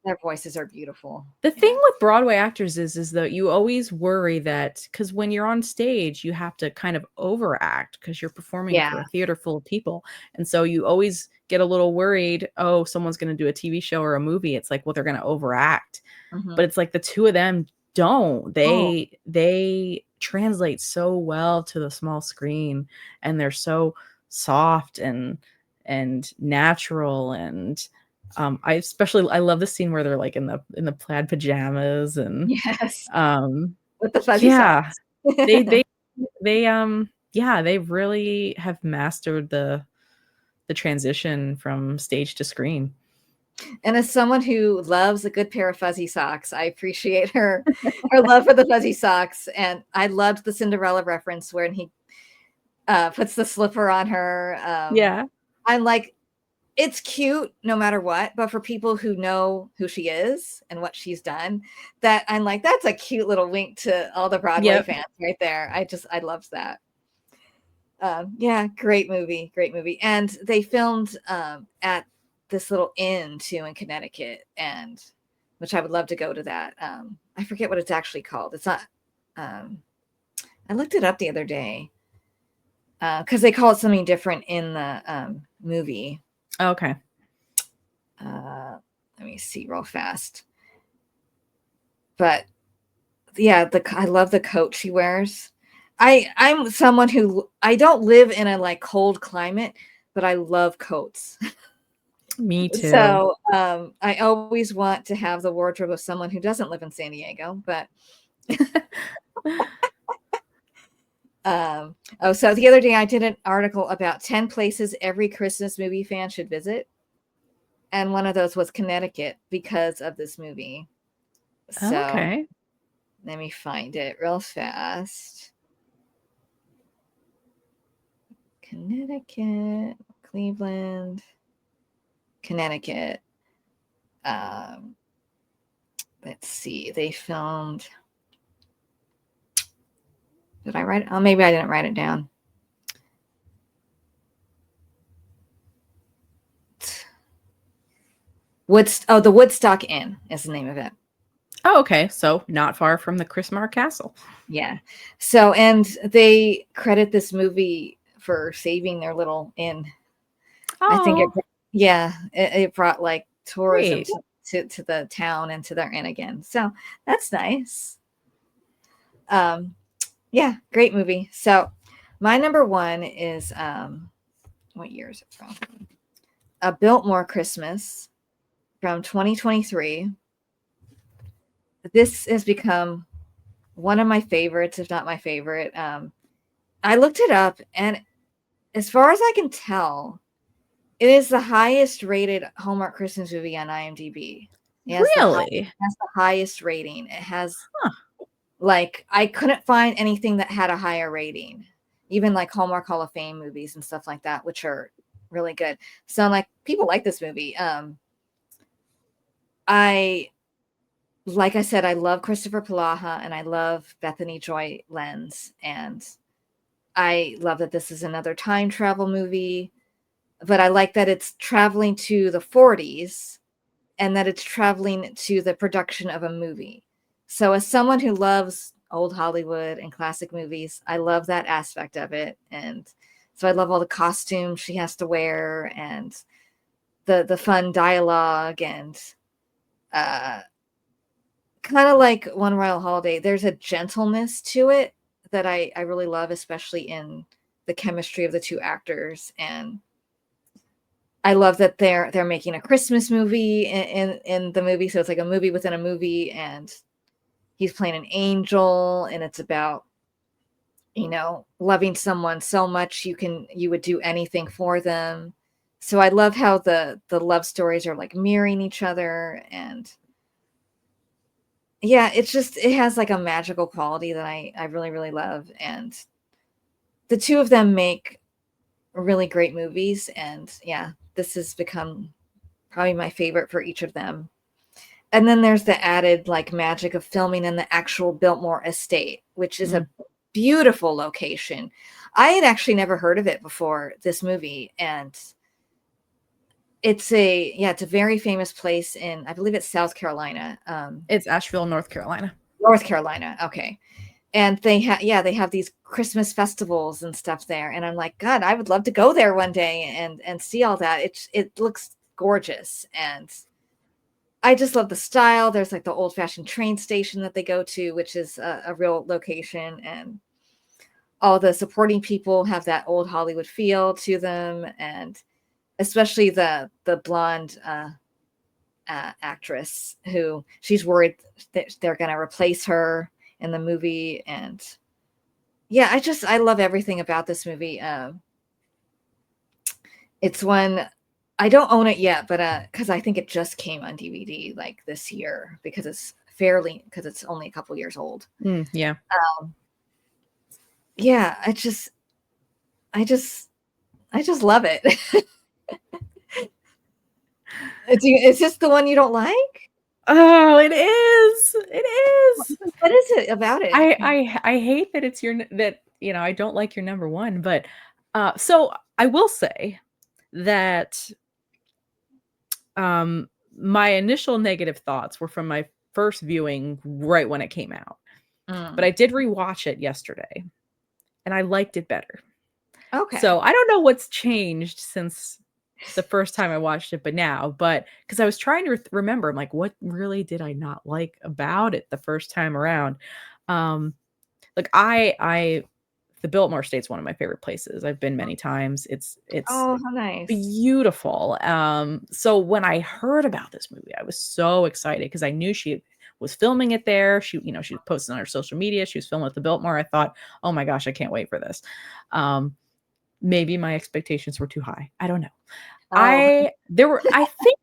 their voices are beautiful. The thing with Broadway actors is that you always worry that, because when you're on stage, you have to kind of overact because you're performing for a theater full of people. And so you always get a little worried, oh, someone's going to do a TV show or a movie. It's like, well, they're going to overact. But it's like the two of them don't. They translate so well to the small screen, and they're so soft and natural. And I love the scene where they're like in the plaid pajamas and with the fuzzy socks. they really have mastered the transition from stage to screen. And as someone who loves a good pair of fuzzy socks, I appreciate her love for the fuzzy socks. And I loved the Cinderella reference when he puts the slipper on her. I'm like, it's cute no matter what, but for people who know who she is and what she's done, that I'm like, that's a cute little wink to all the Broadway fans right there. I loved that. Great movie. And they filmed at this little inn too in Connecticut, and which I would love to go to that. I forget what it's actually called. It's not, I looked it up the other day because they call it something different in the movie. Okay. Let me see real fast. But yeah, I love the coat she wears. I'm someone who, I don't live in a like cold climate, but I love coats. Me too. So I always want to have the wardrobe of someone who doesn't live in San Diego, but so the other day I did an article about 10 places every Christmas movie fan should visit. And one of those was Connecticut because of this movie. So okay. Let me find it real fast. Connecticut, Cleveland, Connecticut. Let's see. They filmed. Did I write it? Oh, maybe I didn't write it down. The Woodstock Inn is the name of it. Oh, okay. So not far from the Christmas Castle. Yeah. So, and they credit this movie for saving their little inn. Oh. I think it brought like tourism to the town and to their inn again. So that's nice. Great movie. So my number one is what year is it from? Abiltmorechristmas from 2023. This has become one of my favorites, if not my favorite. I looked it up, and as far as I can tell, it is the highest rated Hallmark Christmas movie on IMDb. Really? It has the highest rating. It has Like, I couldn't find anything that had a higher rating, even like Hallmark Hall of Fame movies and stuff like that, which are really good. So I'm like, people like this movie. Like I said, I love Christopher and I love bethanyjoylenz, and I love that this is another time travel movie, but I like that it's traveling to the 40s and that it's traveling to the production of a movie. So as someone who loves old Hollywood and classic movies, I love that aspect of it. And so I love all the costumes she has to wear and the fun dialogue, and kind of like One Royal Holiday, there's a gentleness to it that I really love, especially in the chemistry of the two actors. And I love that they're making a Christmas movie in the movie, so it's like a movie within a movie, and he's playing an angel, and it's about, loving someone so much you would do anything for them. So I love how the love stories are like mirroring each other, and yeah, it has like a magical quality that I really, really love. And the two of them make really great movies, and yeah, this has become probably my favorite for each of them. And then there's the added like magic of filming in the actual Biltmore estate, which is a beautiful location. I had actually never heard of it before this movie, and it's a very famous place in, I believe it's South Carolina. It's Asheville, North Carolina. North Carolina, okay. And they have these Christmas festivals and stuff there, and I'm like, God, I would love to go there one day and see all that. It looks gorgeous, and I just love the style. There's like the old-fashioned train station that they go to, which is a real location, and all the supporting people have that old Hollywood feel to them, and especially the blonde actress, who she's worried that they're going to replace her in the movie. And yeah, I love everything about this movie. It's one, I don't own it yet, but because I think it just came on DVD like this year, because it's only a couple years old. Yeah. Yeah, I just love it. Is this the one you don't like? Oh, it is. It is. What is it about it? I hate that it's I don't like your number one, but so I will say that my initial negative thoughts were from my first viewing right when it came out. But I did rewatch it yesterday, and I liked it better. Okay. So I don't know what's changed since the first time I watched it, but because I was trying to remember, I'm like, what really did I not like about it the first time around? Like the Biltmore Estate's one of my favorite places. I've been many times. It's oh, how nice. Beautiful. So when I heard about this movie, I was so excited because I knew she was filming it there. She was posting on her social media. She was filming at the Biltmore. I thought, oh my gosh, I can't wait for this. Maybe my expectations were too high. I don't know. I think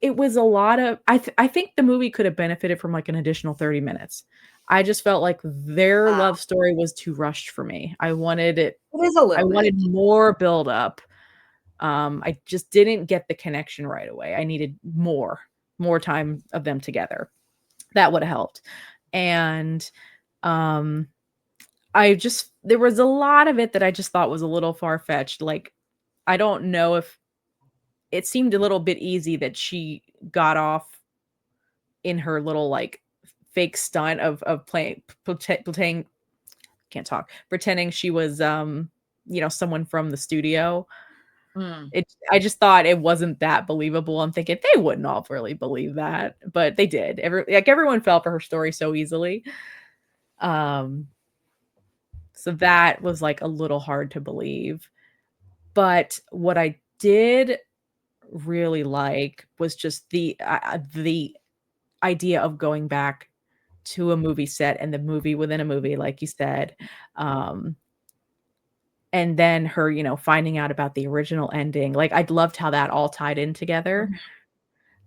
it was a lot of, I think the movie could have benefited from like an additional 30 minutes. I just felt like their love story was too rushed for me. I wanted it. It is a little. I wanted more build up. I just didn't get the connection right away. I needed more time of them together. That would have helped. And there was a lot of it that I just thought was a little far-fetched. Like, I don't know if it seemed a little bit easy that she got off in her little like fake stunt of pretending she was someone from the studio. I just thought it wasn't that believable. I'm thinking they wouldn't all really believe that, but they did. Everyone fell for her story so easily. So that was like a little hard to believe. But what I did really like was just the idea of going back to a movie set and the movie within a movie, like you said. And then her, finding out about the original ending. Like, I loved how that all tied in together.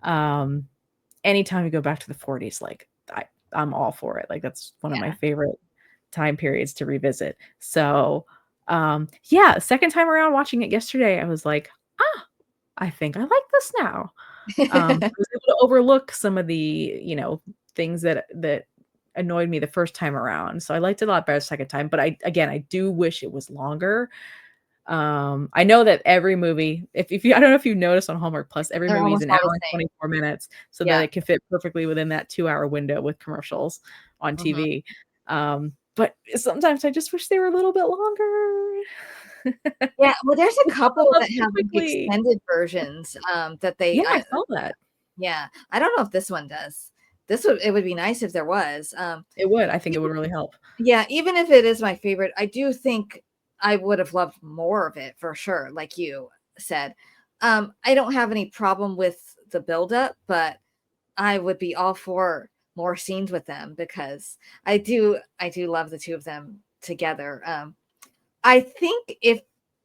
Anytime you go back to the 40s, like I'm all for it. Like that's one of my favorite time periods to revisit. So second time around watching it yesterday, I was like, I think I like this now. I was able to overlook some of the, things that annoyed me the first time around. So I liked it a lot better the second time. But I do wish it was longer. I know that every movie, if you, I don't know if you noticed on Hallmark Plus, every movie is an hour and 24 minutes so that it can fit perfectly within that 2-hour window with commercials on TV. But sometimes I just wish they were a little bit longer. Yeah, well, there's a couple that have extended versions that they. I saw that. Yeah, I don't know if this one does. It would be nice if there was. It would. I think it would really help. Yeah, even if it is my favorite, I do think I would have loved more of it for sure, like you said. I don't have any problem with the buildup, but I would be all for more scenes with them because I do love the two of them together. I think if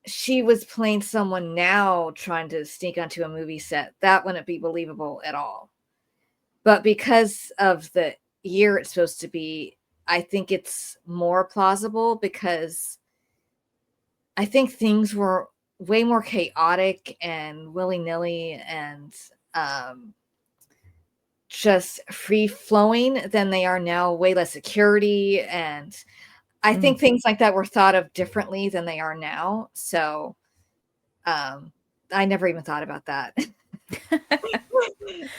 she was playing someone now trying to sneak onto a movie set, that wouldn't be believable at all. But because of the year it's supposed to be, I think it's more plausible because I think things were way more chaotic and willy-nilly and just free-flowing than they are now, way less security. And I think things like that were thought of differently than they are now. So I never even thought about that.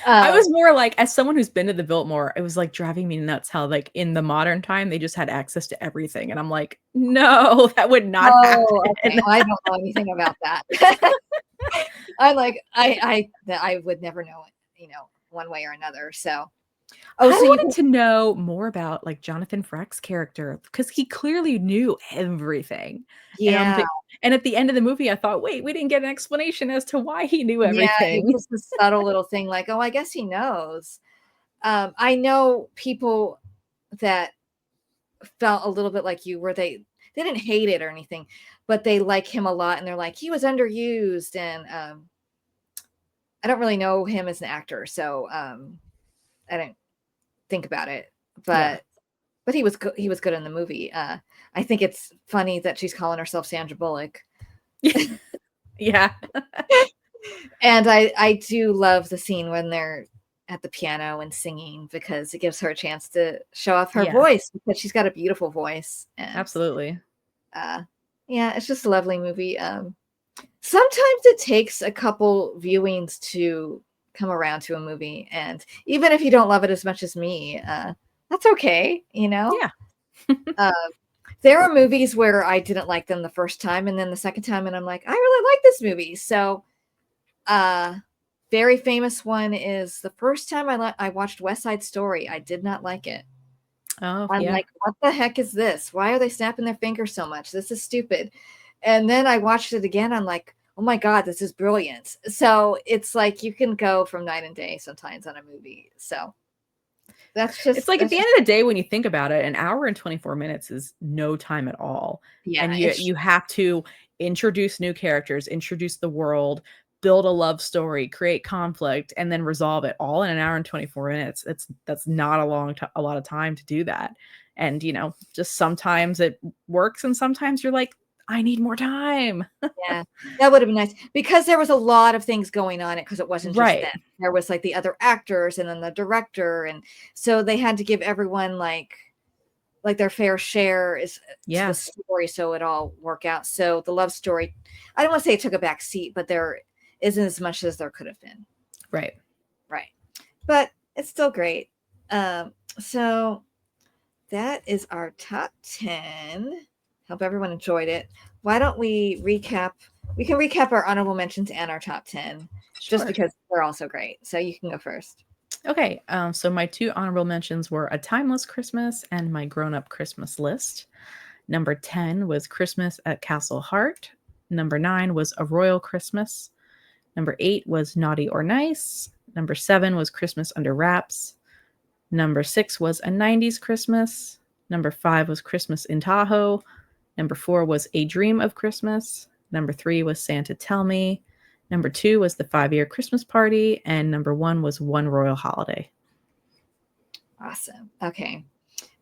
I was more like, as someone who's been to the Biltmore, it was like driving me nuts how like in the modern time they just had access to everything, and I'm like, no, that would not happen. Okay. Well, I don't know anything about that. I'm like, I would never know it, one way or another. So I wanted to know more about like Jonathan Frak's character because he clearly knew everything. Yeah. And at the end of the movie, I thought, wait, we didn't get an explanation as to why he knew everything. Yeah, it's a subtle little thing like, oh, I guess he knows. I know people that felt a little bit like you, where they didn't hate it or anything, but they like him a lot, and they're like, he was underused, and I don't really know him as an actor, so I didn't think about it, but he was good. He was good in the movie. I think it's funny that she's calling herself Sandra Bullock. Yeah. And I do love the scene when they're at the piano and singing because it gives her a chance to show off her voice because she's got a beautiful voice. And, absolutely. It's just a lovely movie. Sometimes it takes a couple viewings to come around to a movie, and even if you don't love it as much as me, that's okay, Yeah. There are movies where I didn't like them the first time, and then the second time, and I'm like, I really like this movie. So, very famous one is the first time I watched West Side Story. I did not like it. Oh, I'm like, what the heck is this? Why are they snapping their fingers so much? This is stupid. And then I watched it again. I'm like, oh my God, this is brilliant. So it's like you can go from night and day sometimes on a movie. So that's just, it's like at the end of the day, when you think about it, an hour and 24 minutes is no time at all. Yeah. And you have to introduce new characters, introduce the world, build a love story, create conflict, and then resolve it all in an hour and 24 minutes. That's not a lot of time to do that. And, just sometimes it works. And sometimes you're like, I need more time. Yeah, that would have been nice because there was a lot of things going on it because it wasn't just them. There was like the other actors and then the director. And so they had to give everyone like their fair share to the story. So it all work out. So the love story, I don't want to say it took a back seat, but there isn't as much as there could have been. Right. But it's still great. So that is our top 10. Hope everyone enjoyed it. Why don't we recap? We can recap our honorable mentions and our top 10 just because they're all so great. So you can go first. Okay. So my 2 honorable mentions were A Timeless Christmas and My Grown-Up Christmas List. Number 10 was Christmas at Castle Hart. Number 9 was A Royal Christmas. Number 8 was Naughty or Nice. Number 7 was Christmas Under Wraps. Number 6 was A 90s Christmas. Number 5 was Christmas in Tahoe. Number 4 was A Dream of Christmas. Number 3 was Santa Tell Me. Number 2 was The 5-Year Christmas Party. And number 1 was One Royal Holiday. Awesome. Okay.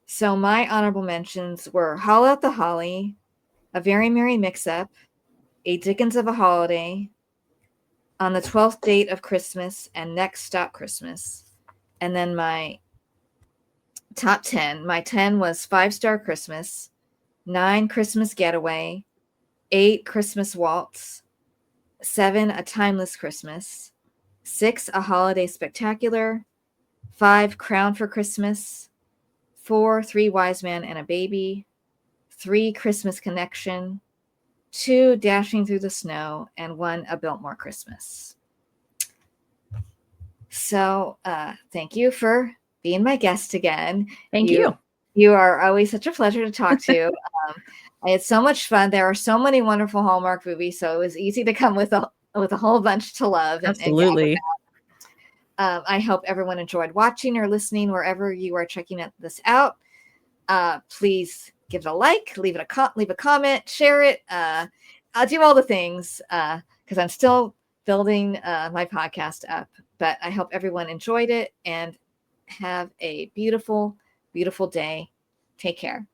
So my honorable mentions were Haul Out the Holly, A Very Merry Mix-Up, A Dickens of a Holiday, On the 12th Date of Christmas, and Next Stop Christmas. And then my top 10. My 10 was 5 Star Christmas, 9 Christmas Getaway, 8 Christmas Waltz, 7 A Timeless Christmas, 6 A Holiday Spectacular, 5 Crown for Christmas, 4 Three Wise Men and a Baby, 3 Christmas Connection, 2 Dashing Through the Snow, and 1 A Biltmore Christmas. So thank you for being my guest again. Thank you. You are always such a pleasure to talk to. I had so much fun. There are so many wonderful Hallmark movies, so it was easy to come with a whole bunch to love. Absolutely. I hope everyone enjoyed watching or listening wherever you are checking this out. Please give it a like, leave a comment, share it. I'll do all the things because I'm still building my podcast up. But I hope everyone enjoyed it and have a beautiful, beautiful day. Take care.